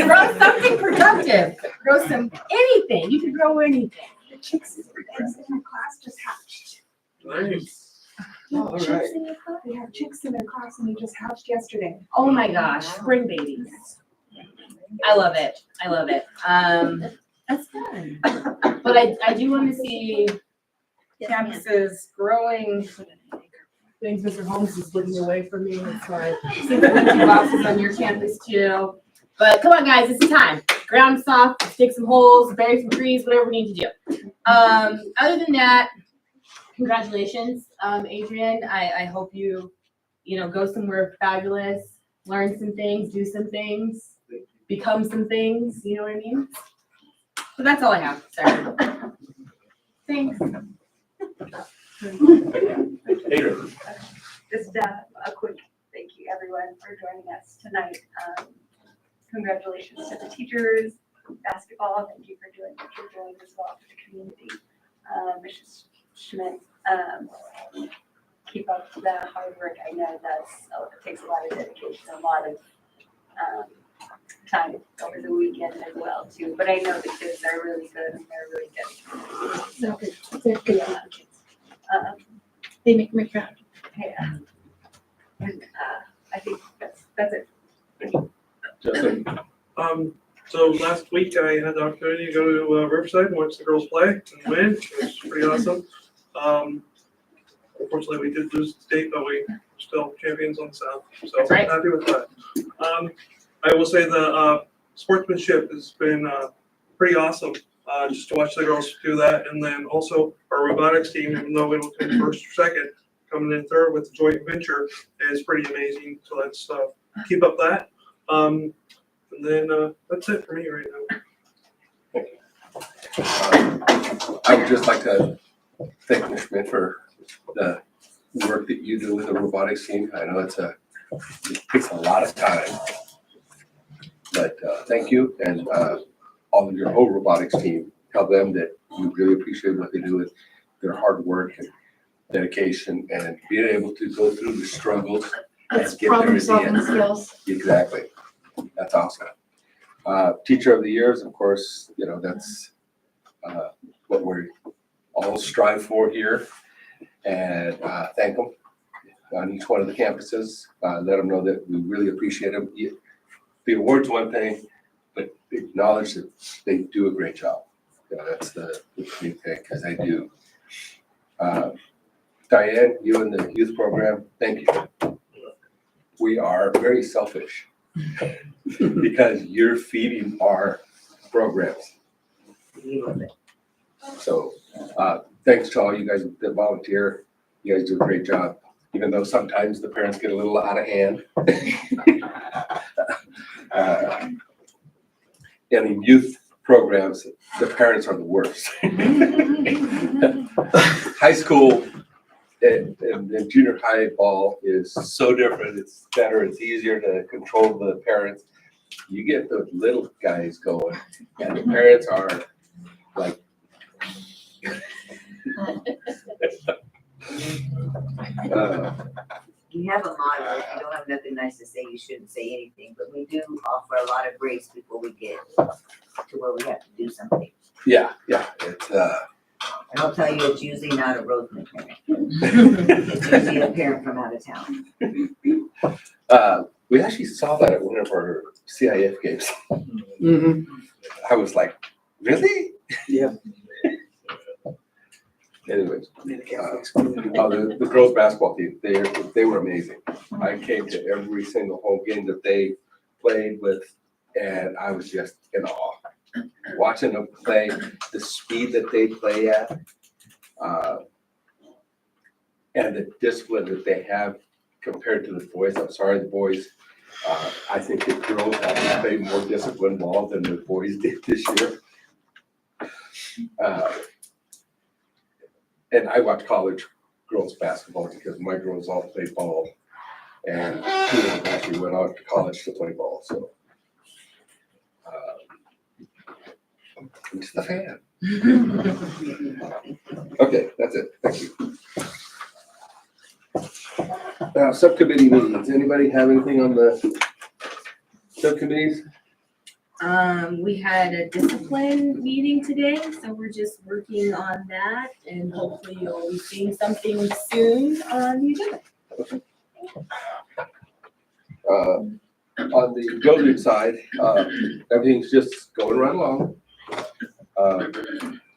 Grow something productive. Grow anything. You can grow anything.
The chicks in our class just hatched.
Nice.
All right.
We have chicks in their class and they just hatched yesterday.
Oh my gosh, spring babies. I love it. I love it. That's fun. But I do want to see campuses growing. Things Mr. Holmes is looking away from me. That's why I see the empty boxes on your campus too. But come on, guys, it's the time. Ground soft, dig some holes, bury some trees, whatever we need to do. Other than that, congratulations, Adrian. I hope you go somewhere fabulous, learn some things, do some things, become some things. You know what I mean? So that's all I have. Sorry. Thanks.
Adrian.
Just a quick thank you, everyone, for joining us tonight. Congratulations to the teachers, basketball. Thank you for doing what you're doing as well for the community. Mrs. Schmidt, keep up the hard work. I know it takes a lot of dedication, a lot of time over the weekend as well too. But I know the kids are really good and they're really dedicated. So,
They're good
yeah.
kids. They make me proud.
Yeah. And I think that's it.
Justin,
So last week I had the opportunity to go to Riverside and watch the girls play and win. It was pretty awesome. Unfortunately, we did lose the state, but we were still champions on the South. So
That's right.
happy with that. I will say the sportsmanship has been pretty awesome. Just to watch the girls do that, and then also our robotics team, even though we don't come first or second, coming in third with the joint venture is pretty amazing. So let's keep up that. And then that's it for me right now.
I would just like to thank Ms. Schmidt for the work that you do with the robotics team. I know it takes a lot of time, but thank you, and all of your whole robotics team. Tell them that we really appreciate what they do with their hard work and dedication, and being able to go through the struggles and
It's
get there
problem
at the
solving
end.
skills.
Exactly. That's awesome. Teacher of the years, of course, you know, that's what we all strive for here. And thank them on each one of the campuses. Let them know that we really appreciate them. The award's one thing, but acknowledge that they do a great job. You know, that's the main thing, because they do. Diane, you and the youth program, thank you. We are very selfish because you're feeding our programs. So thanks to all you guys that volunteer. You guys do a great job, even though sometimes the parents get a little out of hand. And in youth programs, the parents are the worst. High school and junior high ball is so different. It's better, it's easier to control the parents. You get the little guys going, and the parents are like,
You have a motto, if you don't have nothing nice to say, you shouldn't say anything, but we do offer a lot of grace before we get to where we have to do something.
yeah, it's
And I'll tell you, it's usually not a Roseman parent. It's usually a parent from out of town.
we actually saw that at one of our CIF games. I was like, really?
Yeah.
Anyways, the girls basketball team, they were amazing. I came to every single home game that they played with, and I was just in awe. Watching them play, the speed that they play at, and the discipline that they have compared to the boys. I'm sorry, the boys. I think the girls have played more disciplined ball than the boys did this year. And I watch college girls basketball because my girls all play ball, and two of them actually went on to college to play ball. So, I'm just a fan. Okay, that's it. Thank you. Subcommittee meetings. Anybody have anything on the subcommittees?
We had a discipline meeting today, so we're just working on that, and hopefully you'll be seeing something soon on the agenda.
On the building side, everything's just going right along. A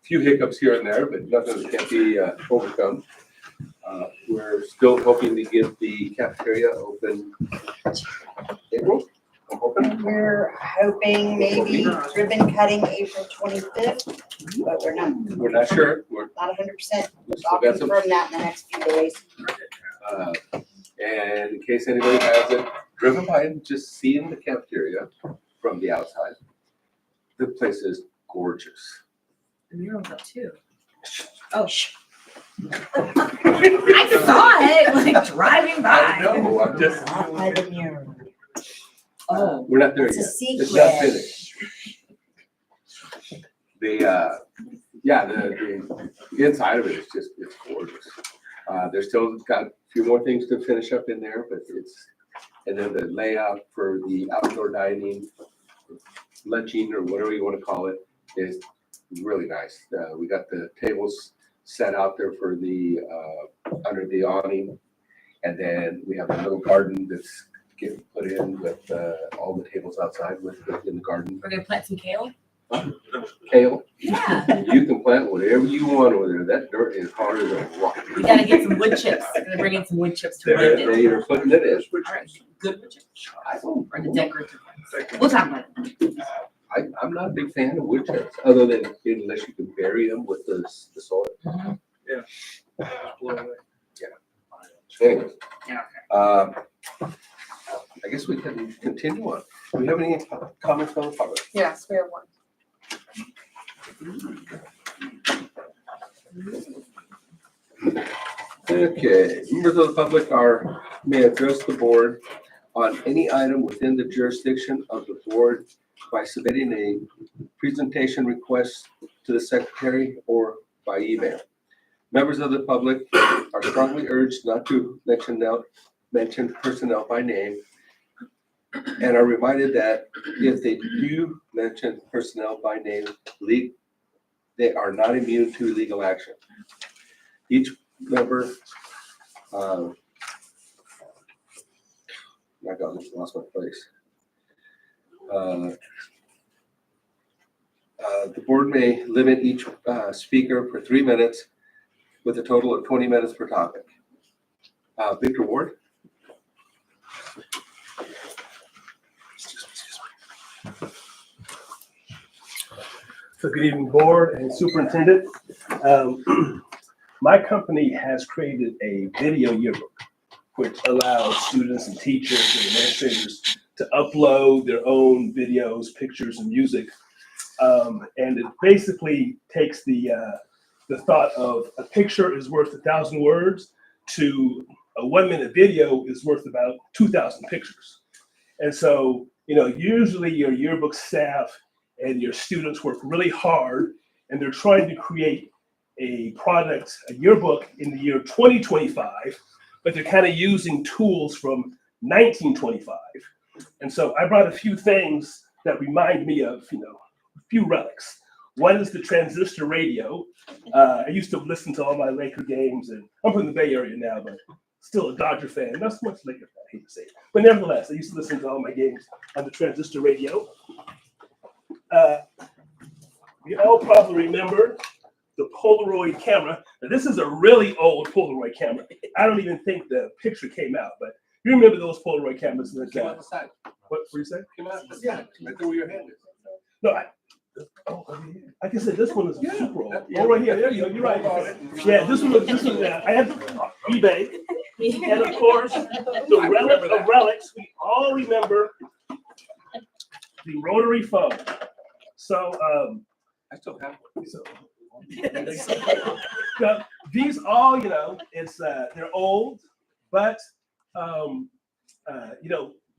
few hiccups here and there, but nothing that can't be overcome. We're still hoping to get the cafeteria open April. I'm hoping.
We're hoping maybe ribbon cutting April 25th, but
We're not sure. We're
not 100%.
still
I'll
got some.
confirm that in the next few days.
And in case anybody hasn't driven by and just seeing the cafeteria from the outside, the place is gorgeous.
The mural's up too. Oh, I saw it like driving by.
I know, I'm just.
By the mural.
Oh.
We're not there
It's a
yet.
secret.
It's not finished. The inside of it is just, it's gorgeous. There's still got a few more things to finish up in there, but and then the layout for the outdoor dining, lunching or whatever you want to call it is really nice. We got the tables set out there for the, under the awning. And then we have a little garden that's getting put in with, all the tables outside in the garden.
We're gonna plant some kale?
Kale,
Yeah.
you can plant whatever you want over there. That dirt is hard as a rock.
We gotta get some wood chips. We're gonna bring in some wood chips to blend it.
They're putting it in.
All right, good wood chips.
I don't,
Or the decorative ones. We'll talk about it.
I'm not a big fan of wood chips, other than unless you can bury them with the soil.
Yeah.
Anyways,
Yeah.
I guess we can continue on. Do we have any comments on the public?
Yes, we have one.
Okay, members of the public may address the board on any item within the jurisdiction of the board by submitting a presentation request to the secretary or by email. Members of the public are strongly urged not to mention personnel by name and are reminded that if they do mention personnel by name, they are not immune to legal action. Each member, I lost my place. The board may limit each speaker for 3 minutes with a total of 20 minutes per topic. Victor Ward?
So good evening, board and superintendent. My company has created a video yearbook, which allows students and teachers and administrators to upload their own videos, pictures, and music. And it basically takes the thought of a picture is worth 1,000 words to a 1-minute video is worth about 2,000 pictures. And so, usually your yearbook staff and your students work really hard and they're trying to create a product, a yearbook in the year 2025, but they're kind of using tools from 1925. And so I brought a few things that remind me of, a few relics. One is the transistor radio. I used to listen to all my Laker games, and I'm from the Bay Area now, but still a Dodger fan. Not so much Laker fan, I hate to say it. But nevertheless, I used to listen to all my games on the transistor radio. You all probably remember the Polaroid camera. Now, this is a really old Polaroid camera. I don't even think the picture came out, but you remember those Polaroid cameras? That,
Came out the side.
What were you saying?
Came out the side. Right there where your hand is.
No, like I said, this one is super old. Oh, right here. There you go. You're right. Yeah, this one. I had eBay, and of course, the relic of relics. We all remember the rotary phone. So,
I still have one.
So, now, these all, it's they're old, but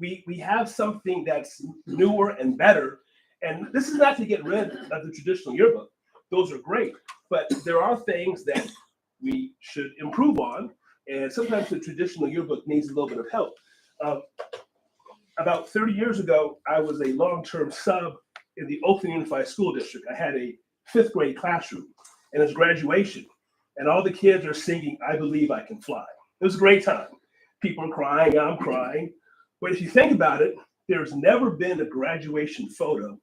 we have something that's newer and better. And this is not to get rid of the traditional yearbook. Those are great, but there are things that we should improve on. And sometimes the traditional yearbook needs a little bit of help. About 30 years ago, I was a long-term sub in the Oakland Unified School District. I had a 5th grade classroom, and it's graduation. And all the kids are singing, "I Believe I Can Fly." It was a great time. People are crying, I'm crying. But if you think about it, there's never been a graduation photo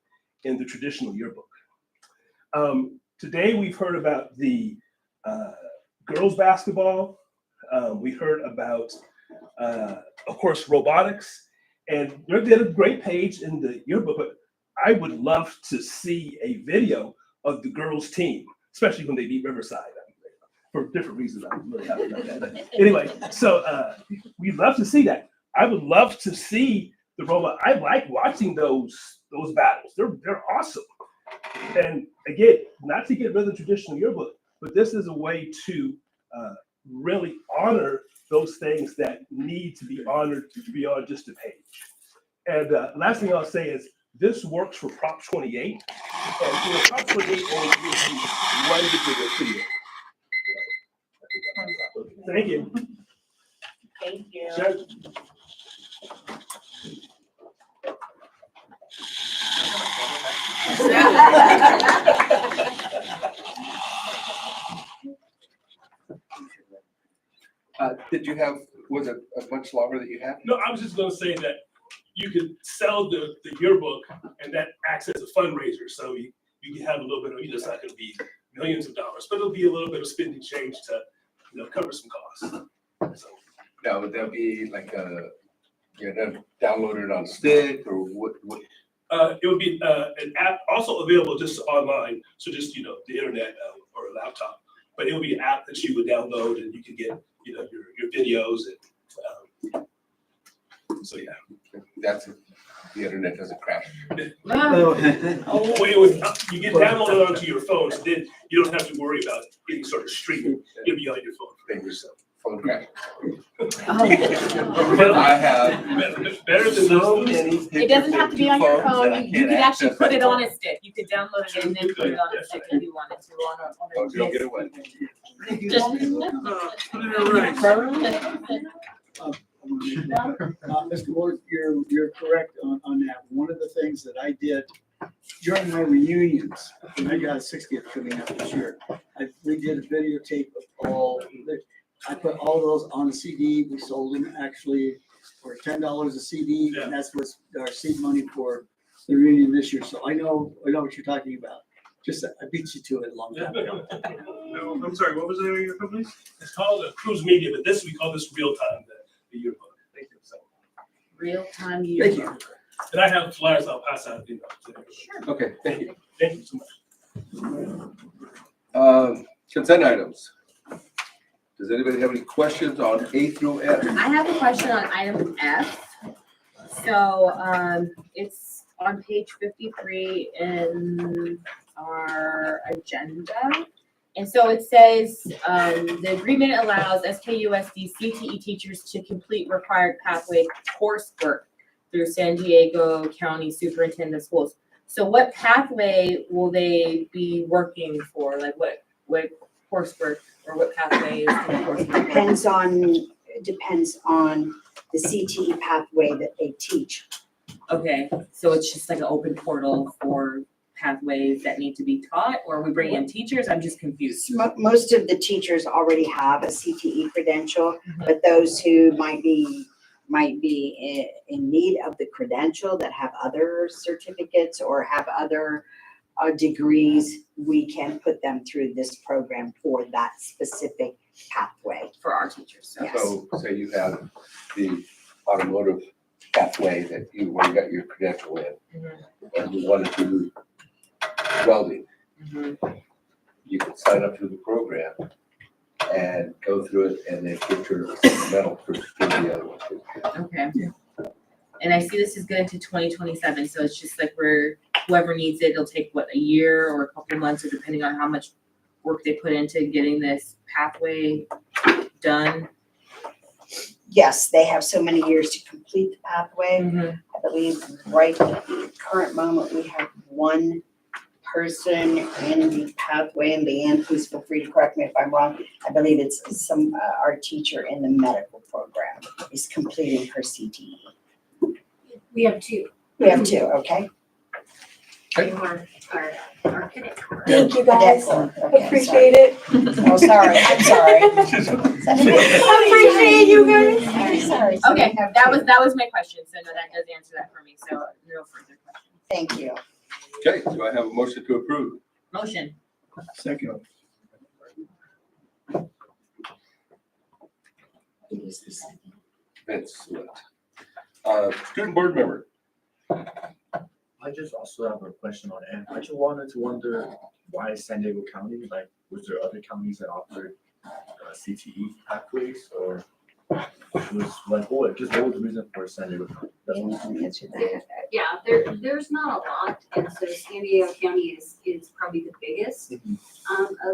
in the traditional yearbook. Today we've heard about the girls basketball. We heard about, of course, robotics. And they did a great page in the yearbook, but I would love to see a video of the girls' team, especially when they beat Riverside. For different reasons, I'm really happy about that. But anyway, so we'd love to see that. I would love to see the robot. I like watching those battles. They're awesome. And again, not to get rid of the traditional yearbook, but this is a way to really honor those things that need to be honored beyond just a page. And last thing I'll say is this works for Prop 28. And Prop 28 only gives you one particular video. Thank you.
Thank you.
Sure.
Did you have, was it a bunch longer that you had?
No, I was just gonna say that you could sell the yearbook and that acts as a fundraiser, so you can have a little bit of, it's not gonna be millions of dollars, but it'll be a little bit of spending change to, cover some costs. So,
Now, would that be like download it on stick or what?
it would be an app also available just online, so just, the internet or a laptop. But it would be an app that you would download and you could get, your videos and, so yeah.
That's it. The internet doesn't crash.
Well, you get downloaded onto your phone, so then you don't have to worry about any sort of streaming. It'll be on your phone.
Yourself. Phone crash.
I
have
better than
so many.
It doesn't have to be on your phone. You could actually put it on
it.
a stick. You could download it and then put it on a stick if you wanted to on a.
Oh, you don't get away.
Mr. Ward, you're correct on that. One of the things that I did during my reunions, and I got a 60th coming up this year, we did a videotape of I put all those on a CD. We sold them actually for $10 a CD, and that's what's our seed money for the reunion this year. So I know what you're talking about. Just I beat you to it a long time ago.
No, I'm sorry, what was the name of your company? It's called Cruise Media, but we call this Real Time, the yearbook. Thank you. So.
Real time
Thank
yearbook.
you.
And I have flyers I'll pass out.
Okay, thank you.
Thank you so much.
Consent items. Does anybody have any questions on A through F?
I have a question on item F. So, it's on page 53 in our agenda. And so it says, the agreement allows SKUSD CTE teachers to complete required pathway coursework through San Diego County Superintendent of Schools. So what pathway will they be working for? Like what coursework or what pathway is the coursework?
Depends on the CTE pathway that they teach.
Okay, so it's just like an open portal for pathways that need to be taught, or are we bringing in teachers? I'm just confused.
Most of the teachers already have a CTE credential, but those who might be in need of the credential that have other certificates or have other degrees, we can put them through this program for that specific pathway.
For our teachers.
Yes.
So say you have the automotive pathway that you got your credential in, and you wanted to do welding. You can sign up through the program and go through it and then get your medal for the other one too.
Okay. And I see this is good into 2027, so it's just like whoever needs it, it'll take a year or a couple months, or depending on how much work they put into getting this pathway done.
Yes, they have so many years to complete the pathway. I believe right at the current moment, we have one person in the pathway, and Leanne, please feel free to correct me if I'm wrong. I believe it's our teacher in the medical program is completing her CTE.
We have two.
We have two, okay?
Our cadet.
Thank you, guys.
Appreciate
it. Oh, sorry, I'm sorry.
Appreciate you guys.
I'm sorry. So
Okay,
we have
that
two.
was my question, so no, that does answer that for me, so no further questions.
Thank you.
Okay, do I have a motion to approve?
Motion.
Second.
Vince Swift. Student board member.
I just also have a question on it. I just wanted to wonder why San Diego County? Like, was there other counties that offered CTE pathways, or was like what was the reason for San Diego County? That's what
answer that.
Yeah, there's not a lot, and so San Diego County is probably the biggest of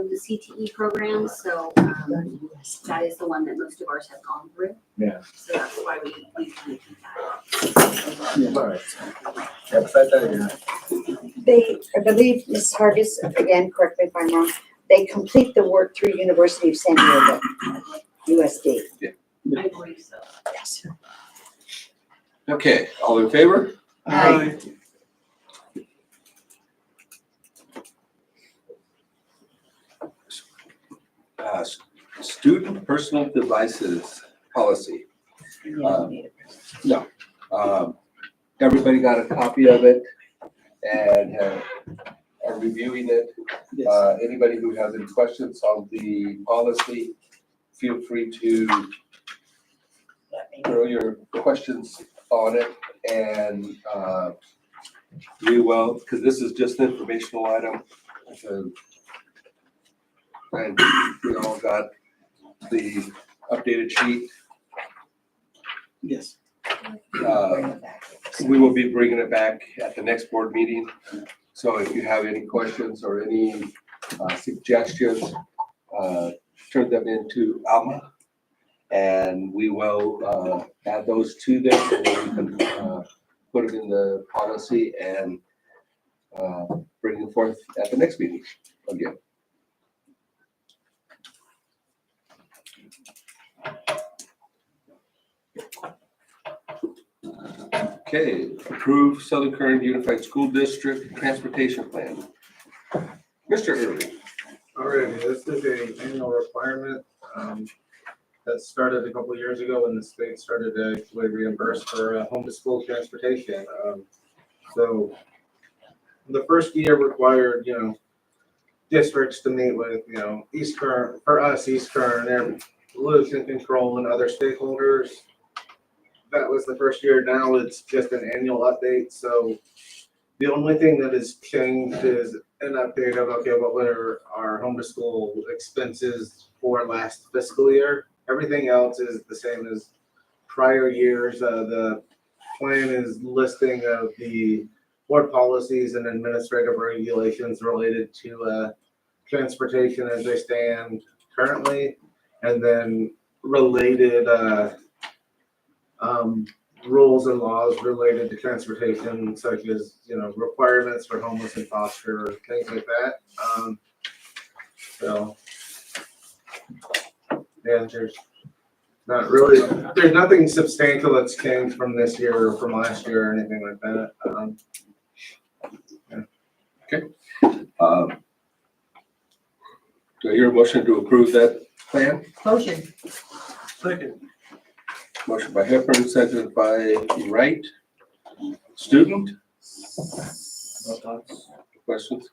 the CTE programs, so that is the one that most of ours have gone through.
Yeah.
So that's why we kind of keep that.
All right. Yeah, besides that,
I believe, Ms. Hargis, again, correct me if I'm wrong, they complete the work through University of San Diego, USD.
Yeah.
I believe so.
Yes.
Okay, all in favor?
Aye.
student personal devices policy. No. Everybody got a copy of it and are reviewing it. Anybody who has any questions on the policy, feel free to throw your questions on it, and we will, because this is just an informational item. And we all got the updated sheet.
Yes.
We will be bringing it back at the next board meeting. So if you have any questions or any suggestions, turn them into Alma, and we will add those to them, and then we can put it in the policy and bring it forth at the next meeting again. Okay, approve Southern Current Unified School District Transportation Plan. Mr. Irving.
Alrighty, this is an annual requirement that started a couple of years ago when the state started to actually reimburse for home to school transportation. So the first year required, districts to meet with, East Current, for us, East Current, Air Pollution Control and other stakeholders. That was the first year. Now it's just an annual update. So the only thing that has changed is an update of, okay, what were our home to school expenses for last fiscal year? Everything else is the same as prior years. The plan is listing of the board policies and administrative regulations related to transportation as they stand currently, and then related rules and laws related to transportation, such as, requirements for homeless and foster, things like that. So, yeah, there's nothing substantial that's changed from this year or from last year or anything like that.
Okay. Do I hear a motion to approve that plan?
Motion.
Second. Motion by Hepburn, seconded by Wright. Student? No thoughts? Questions?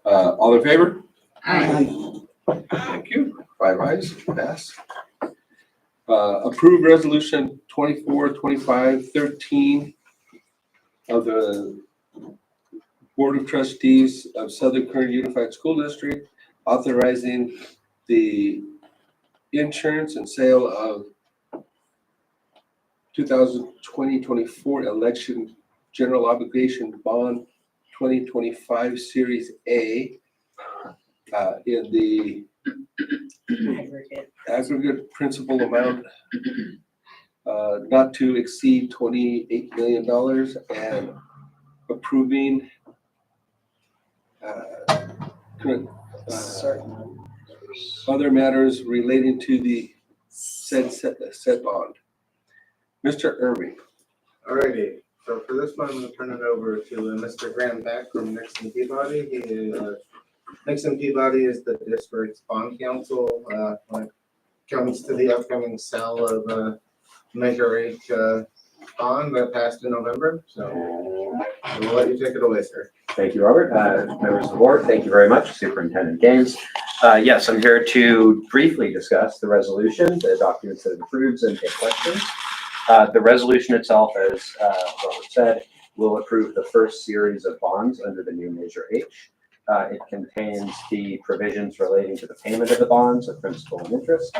All in favor?
Aye.
Thank you. 5 ayes, pass. Approve resolution 24-25-13 of the Board of Trustees of Southern Current Unified School District authorizing the insurance and sale of 2020-24 election general obligation bond 2025 Series A in the aggregate principal amount not to exceed $28 million, and approving other matters relating to the said bond. Mr. Irving.
Alrighty, so for this one, I'm gonna turn it over to Mr. Graham Beck from Nixon Peabody. Nixon Peabody is the district's bond counsel, when it comes to the upcoming sale of Measure H bond that passed in November. So we'll let you take it away, sir.
Thank you, Robert. Members of the board, thank you very much. Superintendent Gaines. Yes, I'm here to briefly discuss the resolution, the documents that it approves, and take questions. The resolution itself, as Robert said, will approve the first series of bonds under the new Measure H. It contains the provisions relating to the payment of the bonds of principal and interest.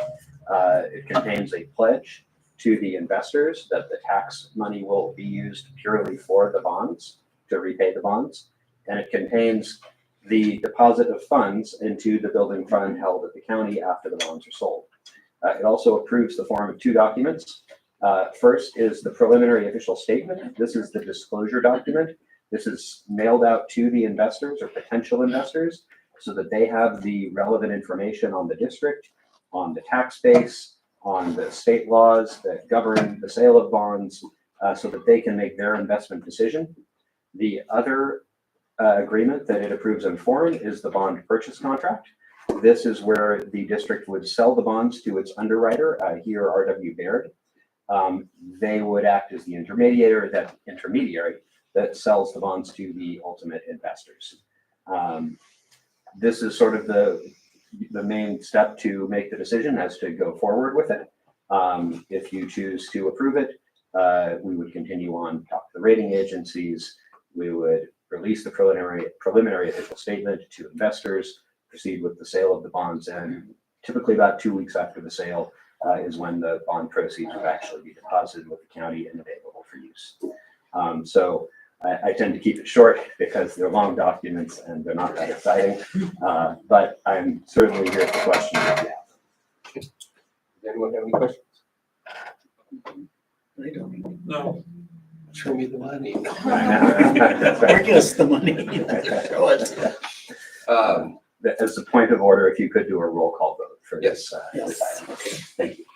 It contains a pledge to the investors that the tax money will be used purely for the bonds, to repay the bonds. And it contains the deposit of funds into the building fund held at the county after the bonds are sold. It also approves the form of 2 documents. First is the preliminary official statement. This is the disclosure document. This is mailed out to the investors or potential investors so that they have the relevant information on the district, on the tax base, on the state laws that govern the sale of bonds, so that they can make their investment decision. The other agreement that it approves in form is the bond purchase contract. This is where the district would sell the bonds to its underwriter, here R.W. Baird. They would act as the intermediary that sells the bonds to the ultimate investors. This is sort of the main step to make the decision as to go forward with it. If you choose to approve it, we would continue on, talk to the rating agencies. We would release the preliminary official statement to investors, proceed with the sale of the bonds, and typically about 2 weeks after the sale is when the bond proceeds would actually be deposited with the county and available for use. So I tend to keep it short because they're long documents and they're not that exciting, but I'm certainly here for questions if you have.
Does anyone have any questions?
I don't.
No.
Show me the money.
That's right.
Or give us the money. Show it.
As a point of order, if you could do a roll call vote for this, this
Yes.
item. Okay, thank you.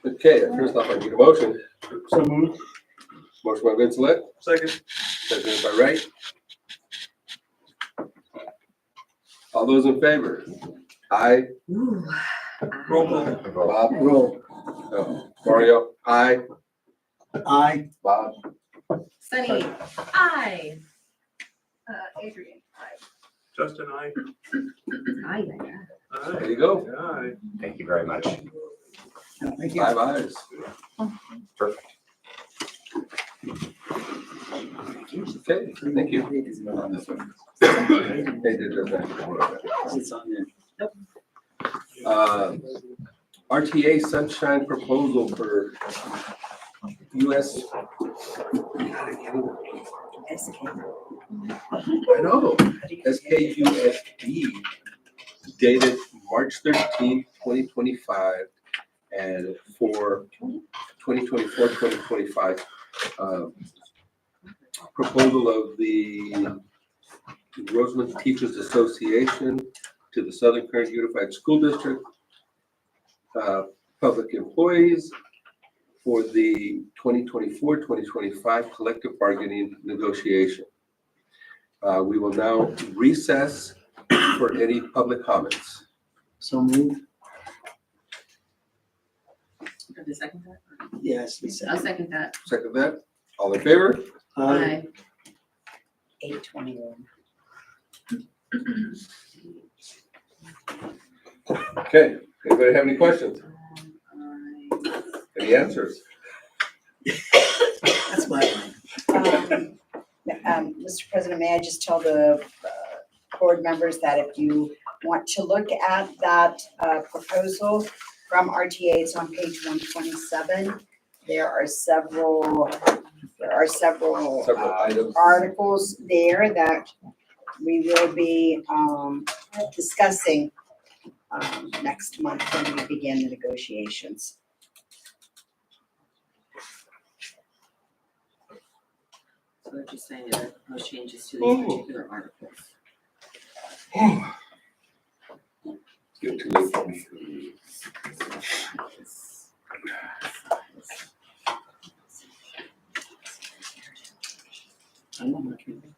Okay, first off, I need a motion.
So moved.
Motion by Vincelette,
Second.
seconded by Wright. All those in favor? Aye.
Roll call.
Bob?
Roll.
No. Mario? Aye.
Aye.
Bob?
Sunny, aye.
Adrian, aye.
Justin, aye.
Aye.
There you go.
Aye.
Thank you very much.
Thank you.
5 ayes. Perfect. Okay, thank you. They did that.
It's on there.
RTA Sunshine proposal for US. I know, SKUSD dated March 13th, 2025, and for 2024-2025, proposal of the Roseland Teachers Association to the Southern Current Unified School District public employees for the 2024-2025 collective bargaining negotiation. We will now recess for any public comments.
So moved.
Have to second that?
Yes, we
I'll
said.
second that.
Second that, all in favor?
Aye.
8:21.
Okay, anybody have any questions? Any answers?
That's my line.
Mr. President, may I just tell the board members that if you want to look at that proposal from RTA, it's on page 127. There are several
items.
articles there that we will be discussing next month when we begin the negotiations.
So they're just saying there are no changes to these particular articles.
It's getting too late for me.
I'm on my committee.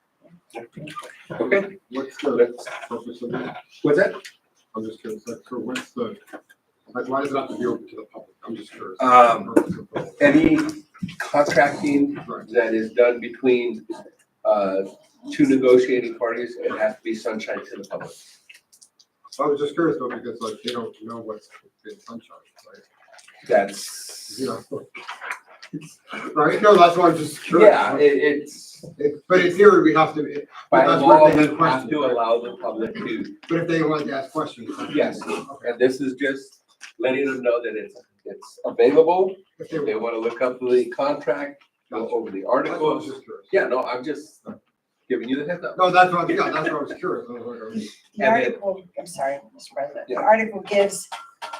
Okay,
What's the purpose of that?
what's that?
I'm just curious, like, so what's the, like, why does it have to be open to the public? I'm just curious.
Any contracting that is done between two negotiating parties, it has to be sunshine to the public.
I was just curious though, because like, they don't know what's been sunshine, right?
That's,
You know? Right, no, that's why I'm just curious.
yeah, it's,
But in theory, we have to.
by
that's
law,
what they
we
have
have
questions,
to
right?
allow the public to,
But if they want to ask questions.
yes,
Okay.
and this is just letting them know that it's available.
If
If they want to look up the contract, go over the
That's what I was
articles.
just curious.
Yeah, no, I'm just giving you the heads up.
No, that's what, yeah, that's what I was curious. I was like,
The
And then-
article, I'm sorry, Mr. President, the
Yeah.
article gives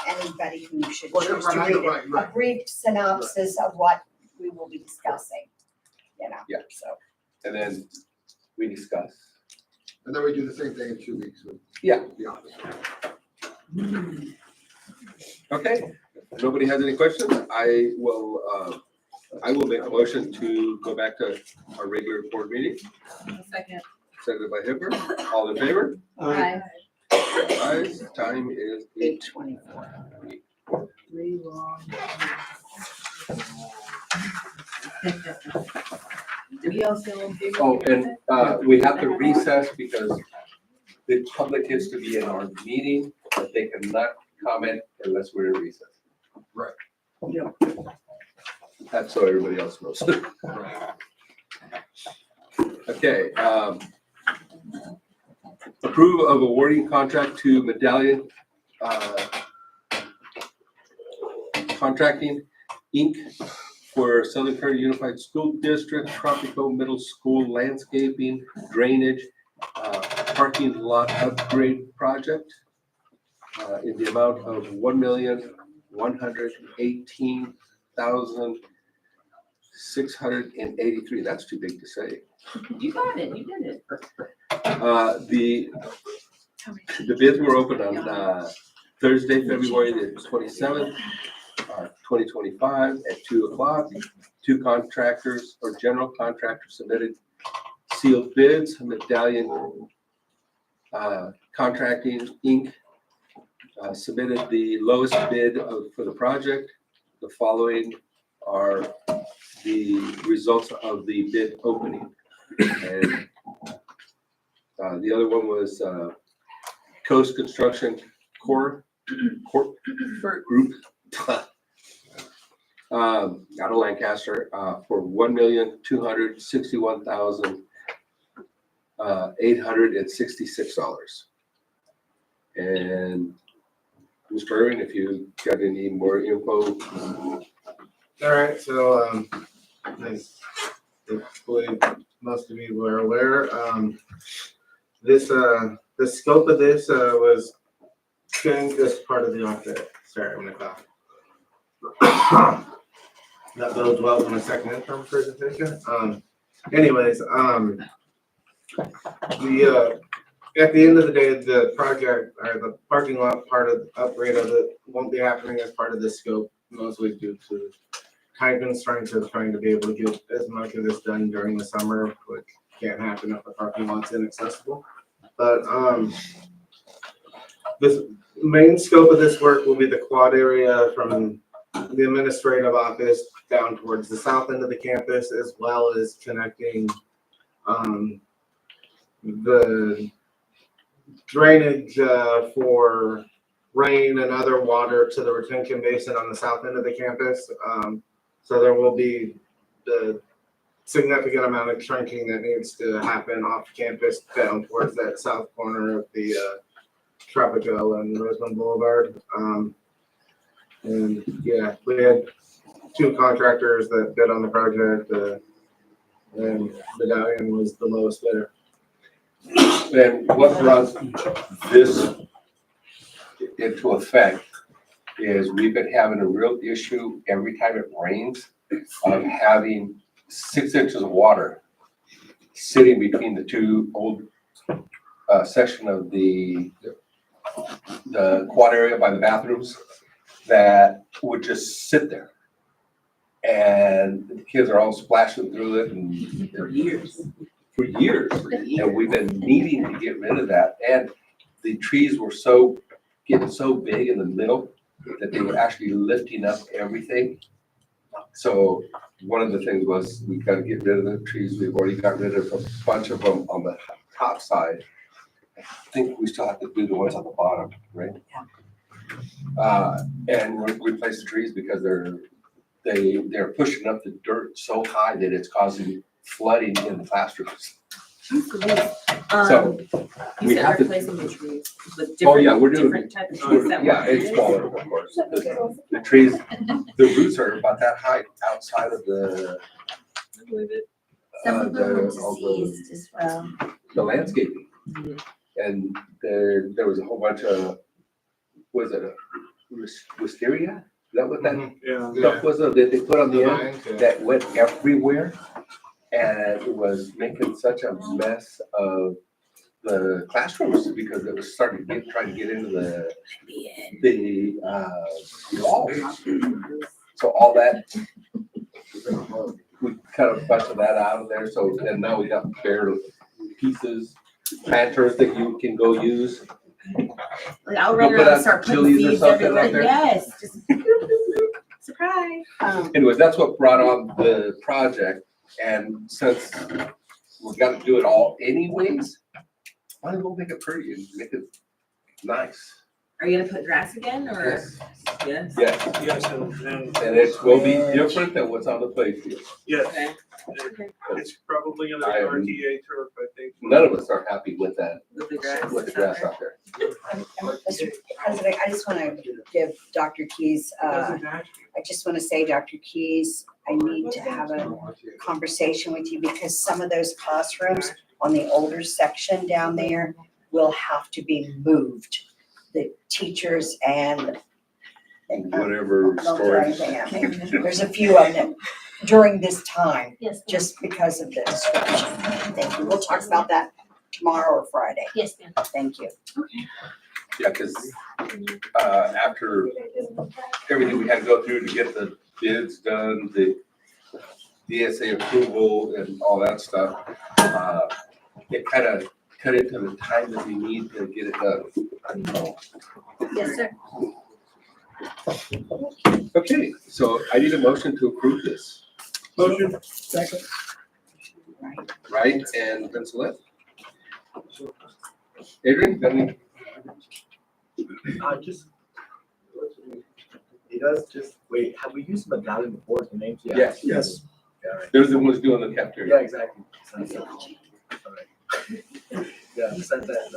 anybody who should
Well, yeah,
choose to
right,
read it,
right.
a brief synopsis of what we will be discussing, you know?
Yeah.
So,
And then we discuss.
And then we do the same thing in 2 weeks with
Yeah,
the office.
okay. If nobody has any questions, I will make a motion to go back to our regular board meeting.
Second.
seconded by Hipper. All in favor?
Aye.
Ayes, time is
8:24.
Three long. Do we also in favor?
Oh, and, we have to recess because the public is to be in our meeting, but they cannot comment unless we're in recess.
Right.
Yep. That's so everybody else knows. Okay, approve of awarding contract to Medallion, Contracting, Inc. for Southern Current Unified School District, Tropico Middle School landscaping, drainage, parking lot upgrade project, in the amount of $1,118,683. That's too big to say.
You got it, you did it.
The bids were open on Thursday, February the 27th, 2025 at 2:00. Two contractors or general contractors submitted sealed bids. Medallion Contracting, Inc. Submitted the lowest bid for the project. The following are the results of the bid opening. And the other one was Coast Construction Corp Group out of Lancaster for $1,261,866. And Mr. Irving, if you got any more info.
All right, so, as hopefully most of you are aware, the scope of this was changed as part of the audit. Sorry, I'm gonna cough. That bodes well for my second interim presentation. Anyways, at the end of the day, the project or the parking lot part of the upgrade of it won't be happening as part of this scope, mostly due to time constraints of trying to be able to get as much of this done during the summer, which can't happen if the parking lot's inaccessible. But the main scope of this work will be the quad area from the administrative office down towards the south end of the campus, as well as connecting the drainage for rain and other water to the retention basin on the south end of the campus. So there will be the significant amount of trunking that needs to happen off campus down towards that south corner of the Tropico and Roseland Boulevard. And yeah, we had two contractors that bid on the project, and Medallion was the lowest bidder.
And what brought this into effect is we've been having a real issue every time it rains of having 6 inches of water sitting between the two old section of the quad area by the bathrooms that would just sit there. And the kids are all splashing through it and
For years.
for years. And we've been needing to get rid of that. And the trees were getting so big in the middle that they were actually lifting up everything. So one of the things was we've got to get rid of the trees. We've already got rid of a bunch of them on the top side. I think we still have to do the ones on the bottom, right? And replace the trees because they're pushing up the dirt so high that it's causing flooding in the classrooms. So
You
we
said
have to.
replacing the trees with
Oh, yeah, we're
different,
doing.
different type of trees that
Yeah,
work.
it's smaller, of course. The trees, the roots are about that high outside of the.
Some of them were
all the-
diseased as well.
The landscaping. And there was a whole bunch of, was it a wisteria? Is that what that stuff was that they put on the end that went everywhere? And it was making such a mess of the classrooms because it was starting to trying to get into the walls. So all that, we cut a bunch of that out of there. So then now we got bare pieces, planters that you can go use.
Like, I'll
Go
run
put
around
out
and start putting
chilies or
seeds
something
everywhere.
out there?
Yes, just surprise.
Anyways, that's what brought on the project, and since we gotta do it all anyways, why don't we make it pretty and make it nice?
Are you gonna put grass again, or?
Yes.
Yes.
Yes,
Yes,
and it will be different than what's on the playfield.
yes.
Okay.
It's probably gonna
I
be
am-
RTA turf, I think.
None of us are happy with that,
With the grass.
with the grass out there.
Mr. President, I just want to give Dr. Keys, I just want to say, Dr. Keys, I need to have a conversation with you because some of those classrooms on the older section down there will have to be moved. The teachers and
Whatever
don't throw
storage.
anything at me. There's a few of them during this time,
Yes,
just because of the disruption. Thank you. We'll talk about that tomorrow or Friday.
yes, ma'am.
Thank you.
Yeah, cause, after everything we had to go through to get the bids done, the DSA approval and all that stuff, it kind of cut into the time that we need to get it done.
Yes, sir.
Okay, so I need a motion to approve this.
Motion.
Second.
Right, and Vincelet? Adrian, got any?
Just. It does just, wait, have we used medallion before the names? Yeah.
Yes.
Yes.
Yeah, right.
They're the ones doing the
Yeah,
cafeteria.
exactly. Sounds good. Alright. Yeah, send that.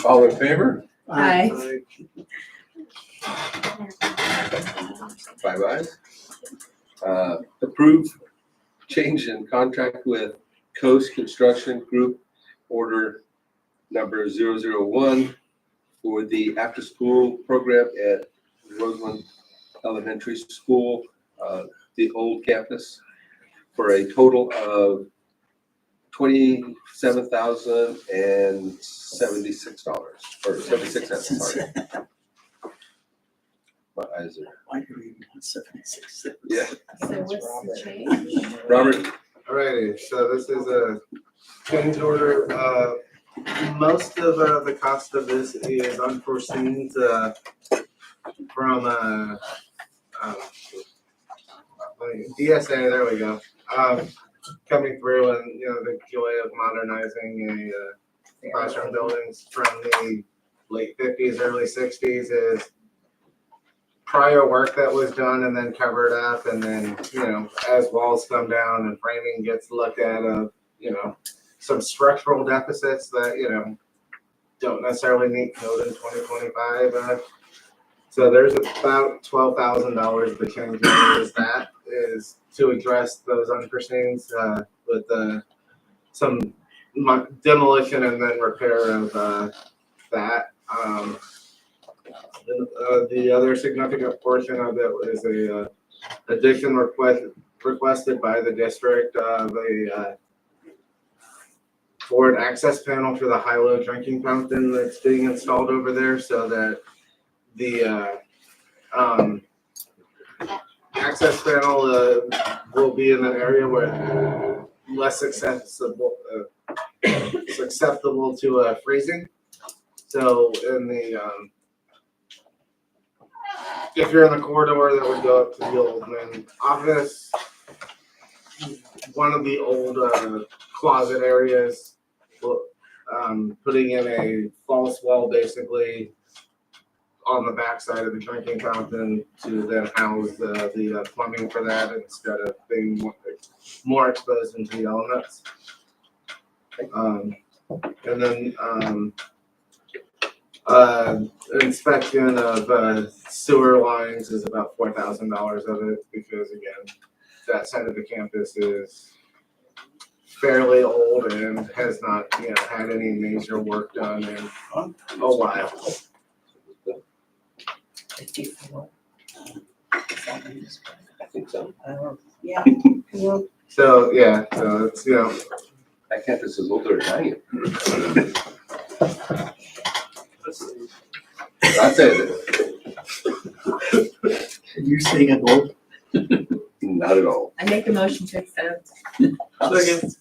All in favor?
Aye.
Five ayes. Approve change in contract with Coast Construction Group, order number 001 for the after-school program at Roseland Elementary School, the old campus, for a total of $27,076, or 76 cents, sorry. My eyes are,
I can read 76.
yeah.
So what's the change?
Robert?
Alrighty, so this is a change order. Most of the cost of this is unforeseen from DSA. There we go. Coming through, and the joy of modernizing a classroom buildings from the late 50s, early 60s is prior work that was done and then covered up, and then as walls come down and framing gets looked at of some structural deficits that don't necessarily meet code in 2025. So there's about $12,000. The change order is to address those unforeseens with some demolition and then repair of that. The other significant portion of it is a addition requested by the district of a for an access panel for the high-low drinking fountain that's being installed over there, so that the access panel will be in an area where less accessible, susceptible to freezing. So in the if you're in the corridor that would go up to the old main office, one of the old closet areas, putting in a false wall basically on the backside of the drinking fountain to then house the plumbing for that instead of being more exposed into the elements. And then inspection of sewer lines is about $4,000 of it, because again, that side of the campus is fairly old and has not had any major work done in a while.
54.
I think so.
Yeah.
So yeah, so it's
That campus is older than I am. That's it.
You saying I'm old?
Not at all.
I make a motion to accept.
Second.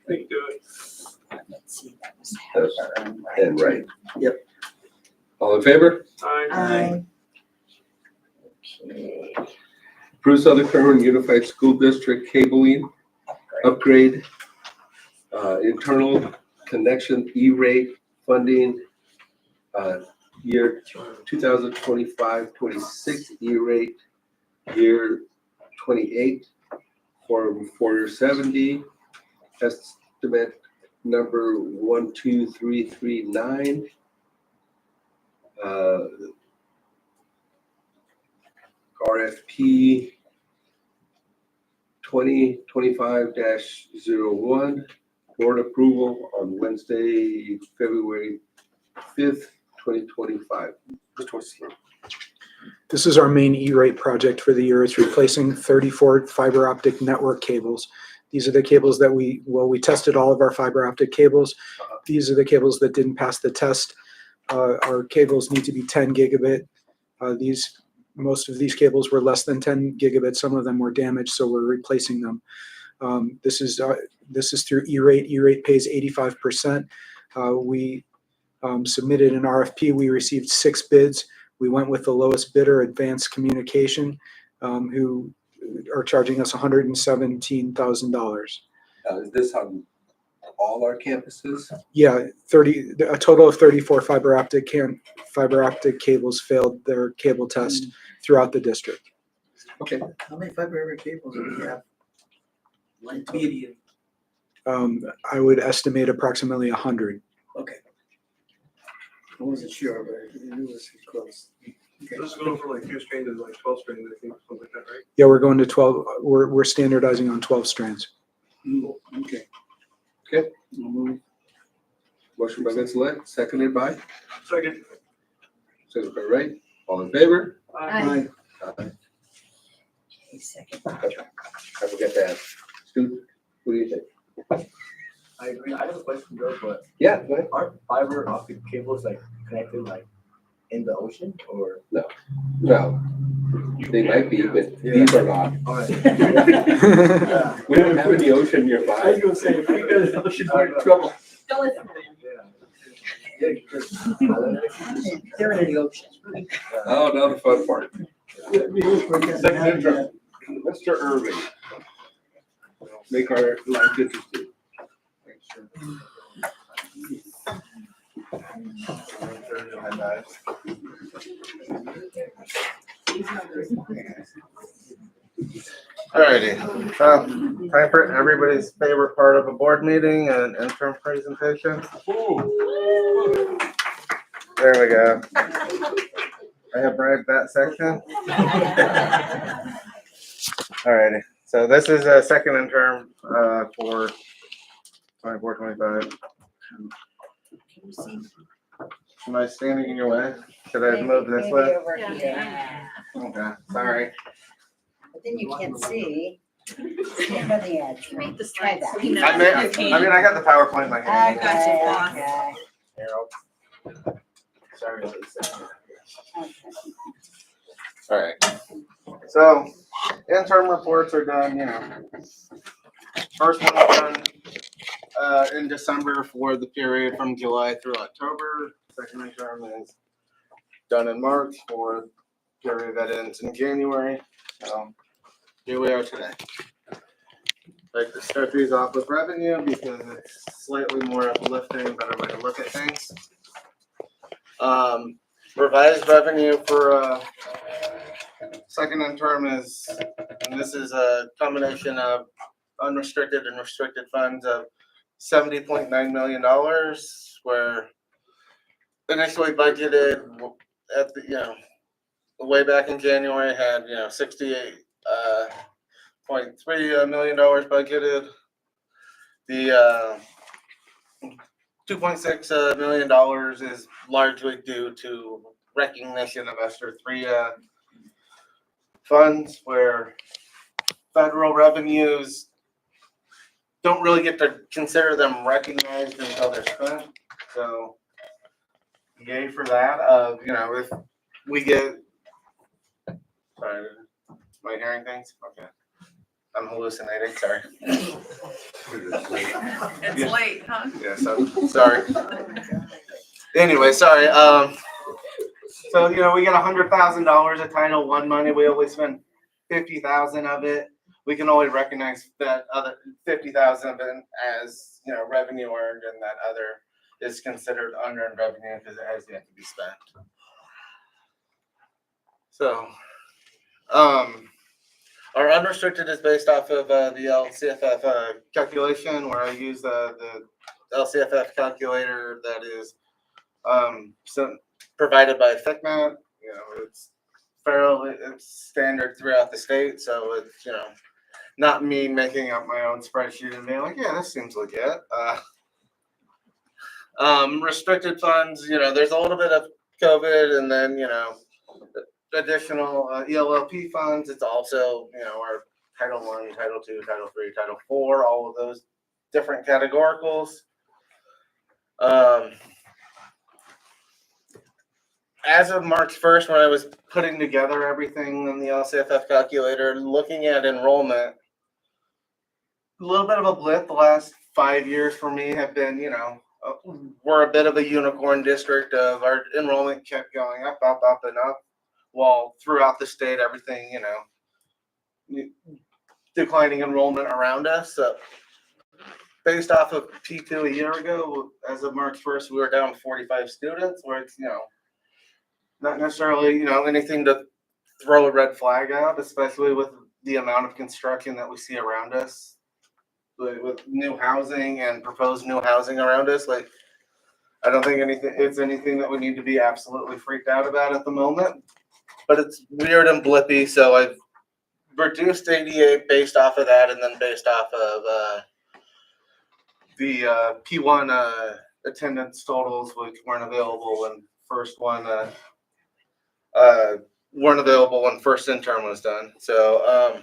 Thank you.
And right.
Yep.
All in favor?
Aye.
Approve Southern Cumberland Unified School District cabling upgrade, internal connection E-rate funding, year 2025-26 E-rate, year 28 for 470, estimate number 12339. RFP 2025-01, board approval on Wednesday, February 5th, 2025.
This is our main E-rate project for the year. It's replacing 34 fiber optic network cables. These are the cables that we tested all of our fiber optic cables. These are the cables that didn't pass the test. Our cables need to be 10 gigabit. Most of these cables were less than 10 gigabit. Some of them were damaged, so we're replacing them. This is through E-rate. E-rate pays 85%. We submitted an RFP. We received 6 bids. We went with the lowest bidder, Advanced Communication, who are charging us $117,000.
Is this on all our campuses?
Yeah, a total of 34 fiber optic cables failed their cable test throughout the district.
Okay.
How many fiber optic cables do we have?
Median.
I would estimate approximately 100.
Okay. I wasn't sure, but it was close. Okay.
This is going from like 2 strands to like 12 strands, I think, something like that, right?
Yeah, we're going to 12. We're standardizing on 12 strands.
Okay.
Okay. Motion by Vince Lett, seconded by?
Second.
Seconded by Wright. All in favor?
Aye.
Aye. I forget to ask. Stu, what do you think?
I agree. I have a question though, but
Yeah, go ahead.
aren't fiber optic cables like connected like in the ocean or?
No, they might be, but these are not.
All right.
We don't have any ocean nearby.
I was gonna say, if you guys should be in trouble.
Don't listen to
They're in the ocean.
Oh, now the fun part. Second intro, Mr. Irving. Make our life interesting.
Alrighty, time for everybody's favorite part of a board meeting, an interim presentation. There we go. I have bragged that section. Alrighty, so this is a second interim for 24-25. Am I standing in your way? Should I move this way?
Over here.
Okay, sorry.
But then you can't see. Stand on the edge.
Read the
Try
slides.
that.
I mean, I got the PowerPoint in my hand.
Okay.
Sorry about this. All right. So interim reports are done, First one was done in December for the period from July through October. Second interim is done in March for the period that ends in January. So here we are today. I'd like to start these off with revenue because it's slightly more uplifting, better way to look at things. Revised revenue for second interim is, and this is a combination of unrestricted and restricted funds of $70.9 million, where initially budgeted at the, way back in January had, $68.3 million budgeted. The $2.6 million is largely due to recognition of ESSER 3 funds, where federal revenues don't really get to consider them recognized until they're spent. So, yay for that. If we get, sorry, am I hearing things? Okay. I'm hallucinating, sorry.
It's late, huh?
Yes, I'm sorry. Anyway, sorry, so, you know, we get $100,000 of Title I money, we only spend 50,000 of it. We can only recognize that other 50,000 of it as, you know, revenue earned, and that other is considered unearned revenue because it has yet to be spent. So, our unrestricted is based off of the LCFF calculation, where I use the LCFF calculator that is provided by FICMAT. You know, it's standard throughout the state, so it's, you know, not me making up my own spreadsheet and being like, yeah, this seems legit. Restricted funds, you know, there's a little bit of COVID, and then, you know, additional ELLP funds. It's also, you know, our Title I, Title II, Title III, Title IV, all of those different categoricals. As of March 1st, when I was putting together everything in the LCFF calculator, looking at enrollment, a little bit of a blip. The last 5 years for me have been, you know, we're a bit of a unicorn district of our enrollment kept going up, up, up, and up, while throughout the state, everything, you know, declining enrollment around us. So based off of P2 a year ago, as of March 1st, we were down 45 students, where it's, you know, not necessarily, you know, anything to throw a red flag out, especially with the amount of construction that we see around us, with new housing and proposed new housing around us. Like, I don't think it's anything that we need to be absolutely freaked out about at the moment, but it's weird and blippy. So I've reduced ADA based off of that, and then based off of the P1 attendance totals, which weren't available when first one weren't available when first intern was done. So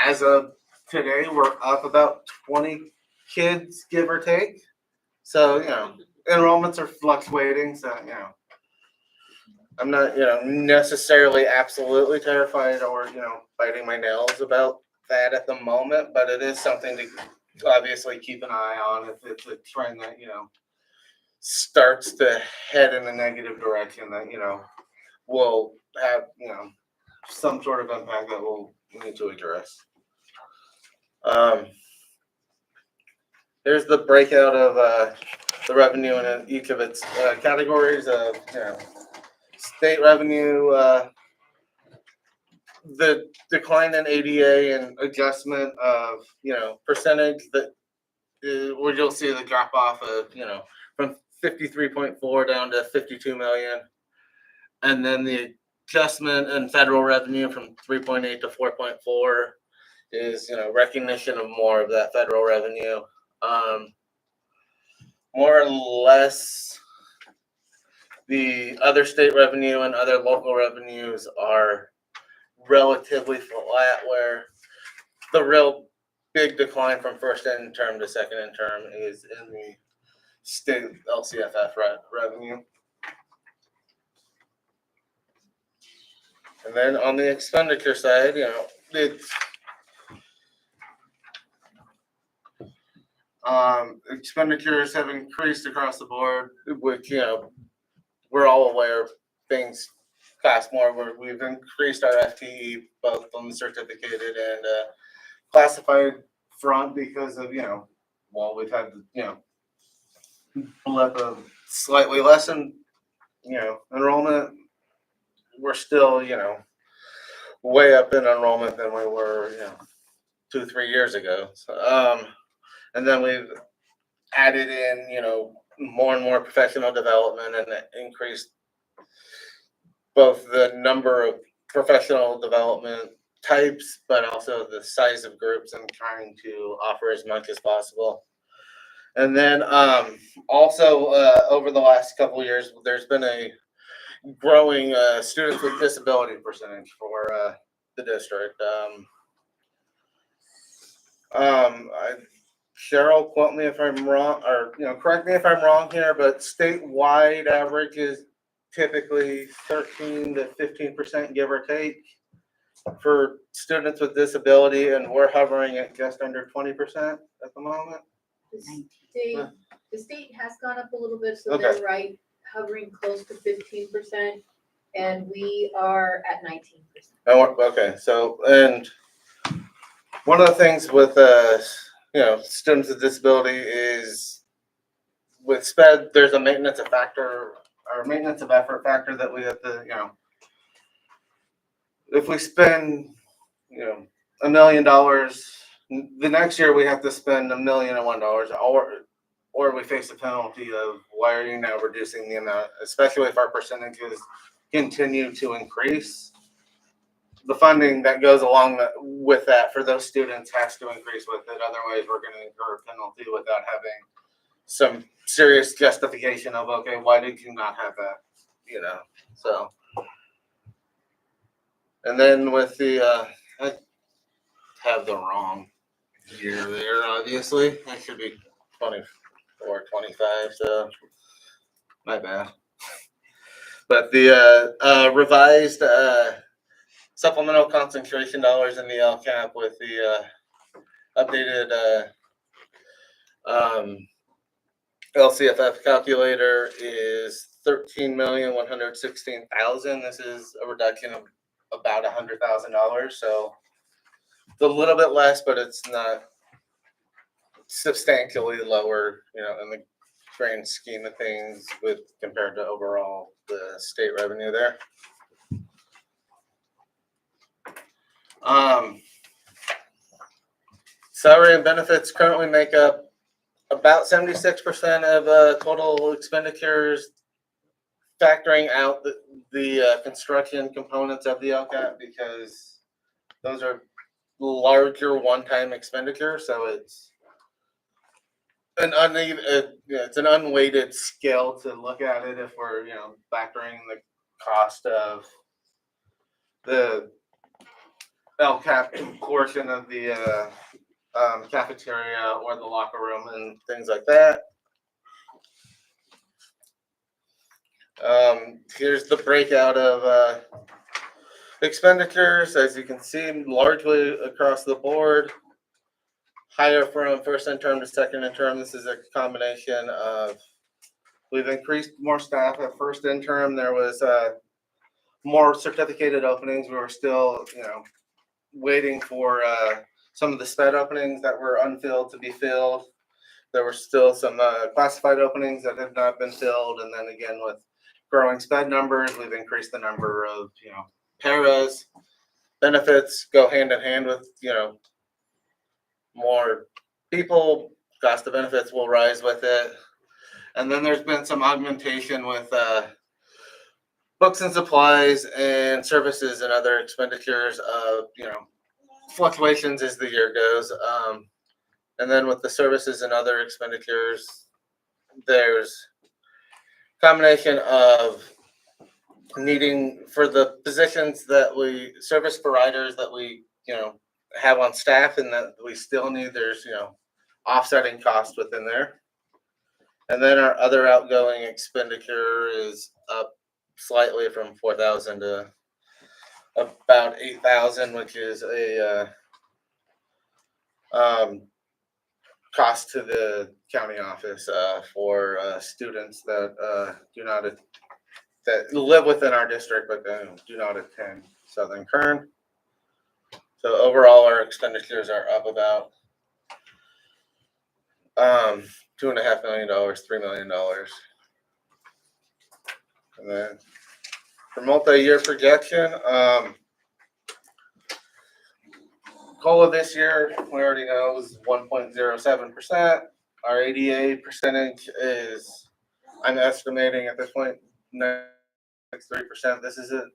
as of today, we're up about 20 kids, give or take. So, you know, enrollments are fluctuating. So, you know, I'm not, you know, necessarily absolutely terrified or, you know, biting my nails about that at the moment, but it is something to obviously keep an eye on if it's a trend that, you know, starts to head in a negative direction, that, you know, will have, you know, some sort of impact that we'll need to address. Here's the breakout of the revenue in each of its categories of, you know, state revenue, the decline in ADA and adjustment of, you know, percentage, that where you'll see the drop off of, you know, from 53.4 down to 52 million. And then the adjustment in federal revenue from 3.8 to 4.4 is, you know, recognition of more of that federal revenue. More or less, the other state revenue and other local revenues are relatively flat, where the real big decline from first interim to second interim is in the state LCFF revenue. And then on the expenditure side, you know, it's expenditures have increased across the board, which, you know, we're all aware things cost more. We've increased our FTE both on the certificated and classified front because of, you know, while we've had, you know, blip of slightly less in, you know, enrollment, we're still, you know, way up in enrollment than we were, you know, 2-3 years ago. So, and then we've added in, you know, more and more professional development, and increased both the number of professional development types, but also the size of groups, and trying to offer as much as possible. And then also over the last couple of years, there's been a growing students with disability percentage for the district. Cheryl, quote me if I'm wrong, or, you know, correct me if I'm wrong here, but statewide average is typically 13 to 15%, give or take. for students with disability, and we're hovering at just under 20% at the moment.
The state has gone up a little bit, so
Okay.
they're right, hovering close to 15%, and we are at 19%.
Okay, so, and one of the things with, students with disability is with SPED, there's a maintenance of effort factor that we have to, if we spend, $1 million, the next year we have to spend $1,001, or we face the penalty of why are you now reducing the amount, especially if our percentages continue to increase. The funding that goes along with that for those students has to increase with it. Otherwise, we're going to incur a penalty without having some serious justification of, okay, why did you not have that? So. And then with the, I have the wrong year there, obviously. That should be 24, 25, so my bad. But the revised supplemental concentration dollars in the LCAP with the updated LCFF calculator is 13,116,000. This is a reduction of about $100,000. So it's a little bit less, but it's not substantially lower, in the grand scheme of things with compared to overall the state revenue there. Salary and benefits currently make up about 76% of total expenditures, factoring out the construction components of the LCAP, because those are larger one-time expenditures. So it's an uneven, it's an unweighted scale to look at it if we're factoring the cost of the LCAP portion of the cafeteria or the locker room and things like that. Here's the breakout of expenditures. As you can see, largely across the board, higher from first interim to second interim. This is a combination of, we've increased more staff at first interim. There was more certificated openings. We were still, waiting for some of the SPED openings that were unfilled to be filled. There were still some classified openings that have not been filled. And then again, with growing SPED numbers, we've increased the number of, paras. Benefits go hand in hand with, more people. Cost of benefits will rise with it. And then there's been some augmentation with books and supplies and services and other expenditures of, fluctuations as the year goes. And then with the services and other expenditures, there's a combination of needing for the positions that service providers that we, have on staff and that we still need, there's, offsetting costs within there. And then our other outgoing expenditure is up slightly from 4,000 to about 8,000, which is a cost to the county office for students that that live within our district but do not attend Southern Kern. So overall, our expenditures are up about $2.5 million, $3 million. And then for multi-year projection, goal of this year, we already know, is 1.07%. Our ADA percentage is, I'm estimating at this point, 93%. This is an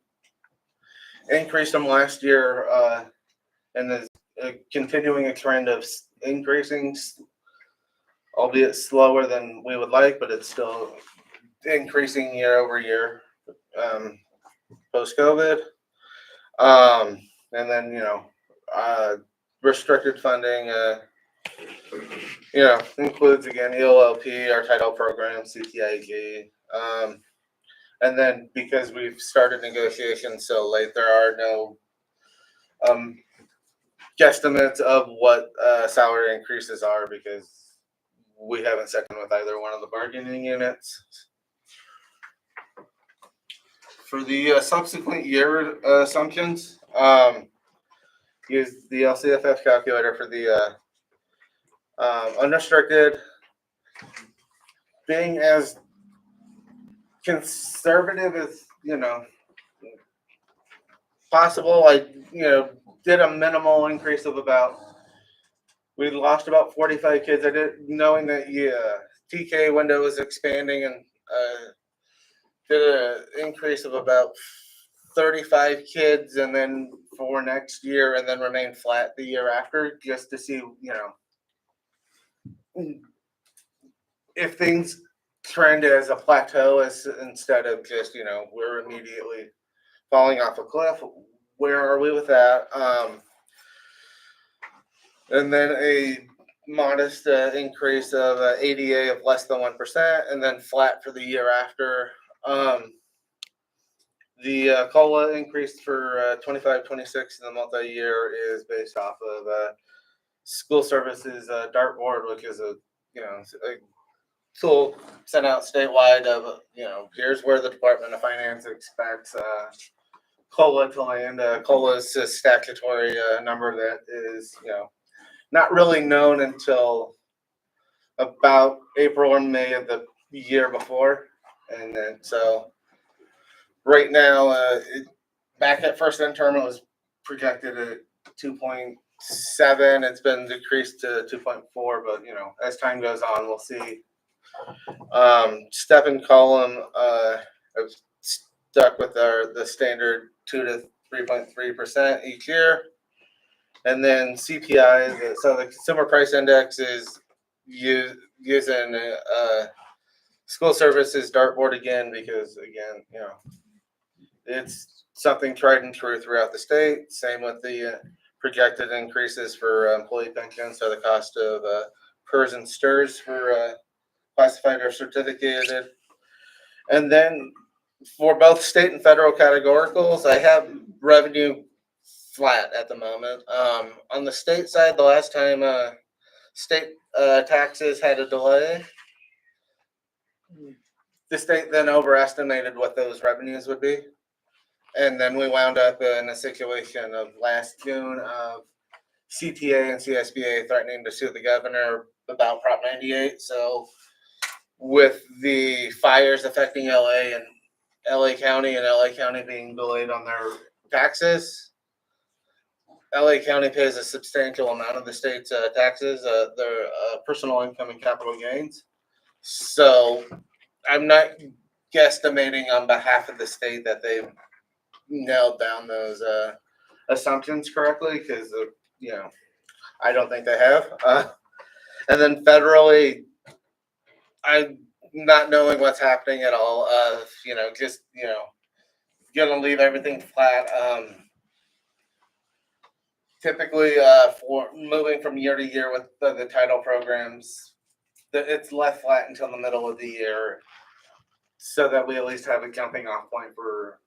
increase from last year and is continuing a trend of increasing, albeit slower than we would like, but it's still increasing year over year post-COVID. And then, restricted funding, includes, again, ELLP, our title program, CTIG. And then because we've started negotiations so late, there are no guesstimates of what salary increases are because we haven't sat down with either one of the bargaining units. For the subsequent year assumptions, use the LCFF calculator for the unrestricted. Being as conservative as possible, I did a minimal increase of about. We lost about 45 kids. I did, knowing that TK window is expanding, and did an increase of about 35 kids, and then for next year, and then remain flat the year after, just to see, if things trend as a plateau, as instead of just, we're immediately falling off a cliff. Where are we with that? And then a modest increase of ADA of less than 1%, and then flat for the year after. The COLA increase for 25-26 in the multi-year is based off of school services dartboard, which is a tool sent out statewide of here's where the Department of Finance expects COLA to land. COLA is a statutory number that is not really known until about April or May of the year before, and then so. Right now, back at first interim, it was projected at 2.7. It's been decreased to 2.4, but as time goes on, we'll see. Step and column, I've stuck with the standard 2 to 3.3% each year, and then CPI. So the Consumer Price Index is using school services dartboard again because it's something tried and true throughout the state. Same with the projected increases for employee pensions, so the cost of PERS and STIRS for classified or certificated. And then for both state and federal categoricals, I have revenue flat at the moment. On the state side, the last time state taxes had a delay, the state then overestimated what those revenues would be. And then we wound up in a situation of last June of CTA and CSBA threatening to sue the governor about Prop 98. So with the fires affecting LA and LA County being delayed on their taxes, LA County pays a substantial amount of the state's taxes, their personal income and capital gains. So I'm not guesstimating on behalf of the state that they've nailed down those assumptions correctly, because I don't think they have. And then federally, I'm not knowing what's happening at all. Gonna leave everything flat. Typically, for moving from year to year with the title programs, it's left flat until the middle of the year, so that we at least have a jumping off point for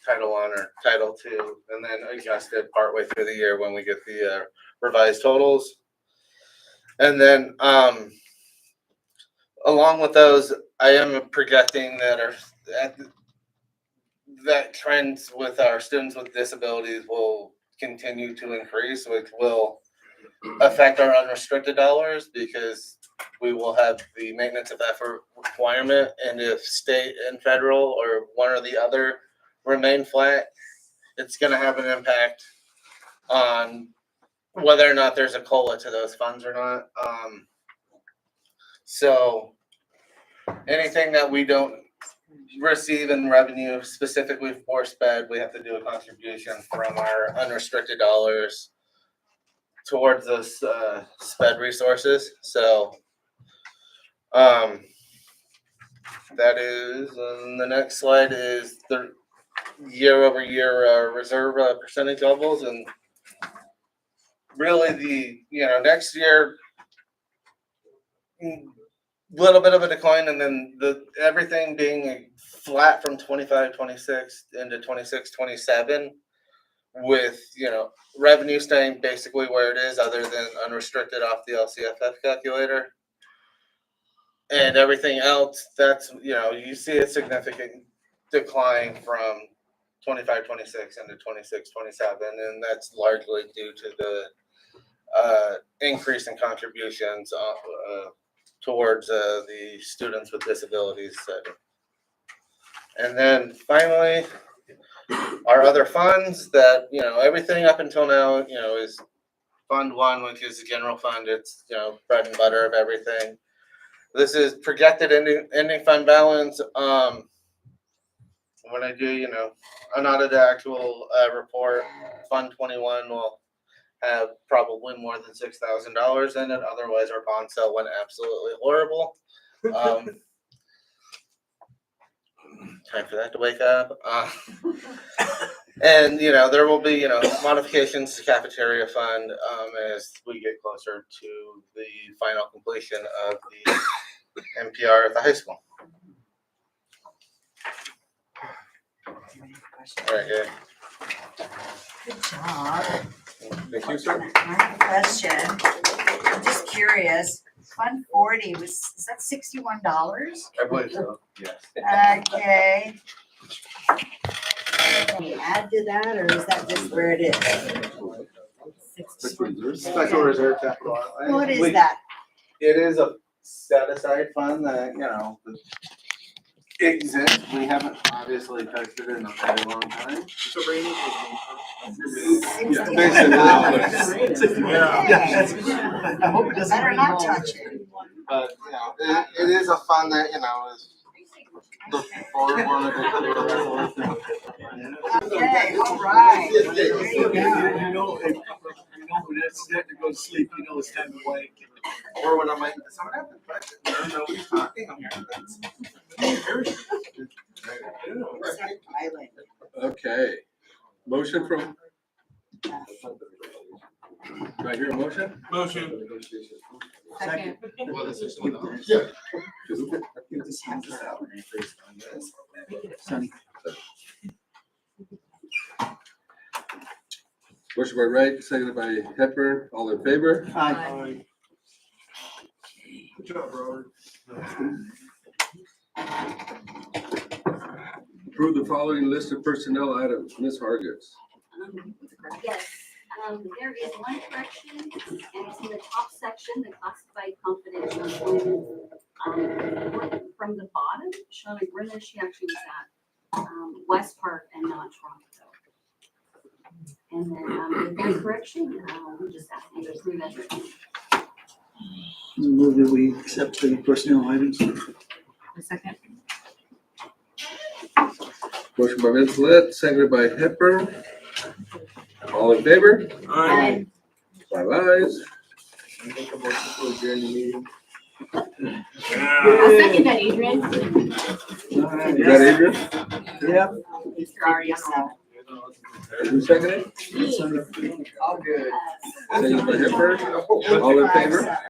Title I or Title II, and then adjust it partway through the year when we get the revised totals. And then along with those, I am projecting that trends with our students with disabilities will continue to increase, which will affect our unrestricted dollars, because we will have the maintenance of effort requirement, and if state and federal or one or the other remain flat, it's going to have an impact on whether or not there's a COLA to those funds or not. So anything that we don't receive in revenue specifically for SPED, we have to do a contribution from our unrestricted dollars towards those SPED resources. So that is, and the next slide is the year over year reserve percentage levels, and really the next year little bit of a decline, and then everything being flat from 25-26 into 26-27 with, you know, revenue staying basically where it is other than unrestricted off the LCFF calculator. And everything else, that's, you know, you see a significant decline from 25, 26 into 26, 27, and that's largely due to the increase in contributions towards the students with disabilities setting. And then finally, our other funds that, you know, everything up until now, you know, is Fund 1, which is the general fund. It's, you know, bread and butter of everything. This is projected ending fund balance. When I do, you know, unaudited actual report, Fund 21 will have probably more than $6,000 in it. Otherwise, our bond sale went absolutely horrible. Time for that to wake up. And, you know, there will be, you know, modifications to cafeteria fund as we get closer to the final completion of the NPR at the high school. Very good.
Good job.
Thank you, sir.
I have a question. I'm just curious. Fund 40 is that $61?
I believe so, yes.
Okay. Can we add to that, or is that just where it is?
Special reserve capital outlay.
What is that?
It is a set aside fund that, you know, exists. We haven't obviously touched it in a very long time.
$60.
I hope it doesn't
Better
rain
not
all
touch
the
it.
But, you know, it is a fund that, you know, is looking forward one of the resolution.
Okay, all right.
You know, when it's time to go to sleep, you know it's time to wake.
Or when I'm like, someone have the question, I don't know what he's talking about.
Okay. Motion from, do I hear a motion?
Motion.
Second.
Well, this is one of those.
Yeah. Motion by Wright, seconded by Hepburn. All in favor?
Aye.
Good job, Robert.
Approve the following list of personnel items. Ms. Hargis.
Yes, there is one correction, and it's in the top section, the classified confidential employment. From the bottom, Shauna Grinner, she actually was at West Park and not Toronto. And then with that correction, we just ask you to approve everything.
Move that we accept the personnel items.
A second.
Motion by Ms. Litt, seconded by Hepburn. All in favor?
Aye.
5 ayes.
Make a motion to adjourn the meeting.
I'll second that, Adrian.
Is that Adrian?
Yep.
You're already on roll.
Who seconded?
All good.
Seconded by Hepburn. All in favor?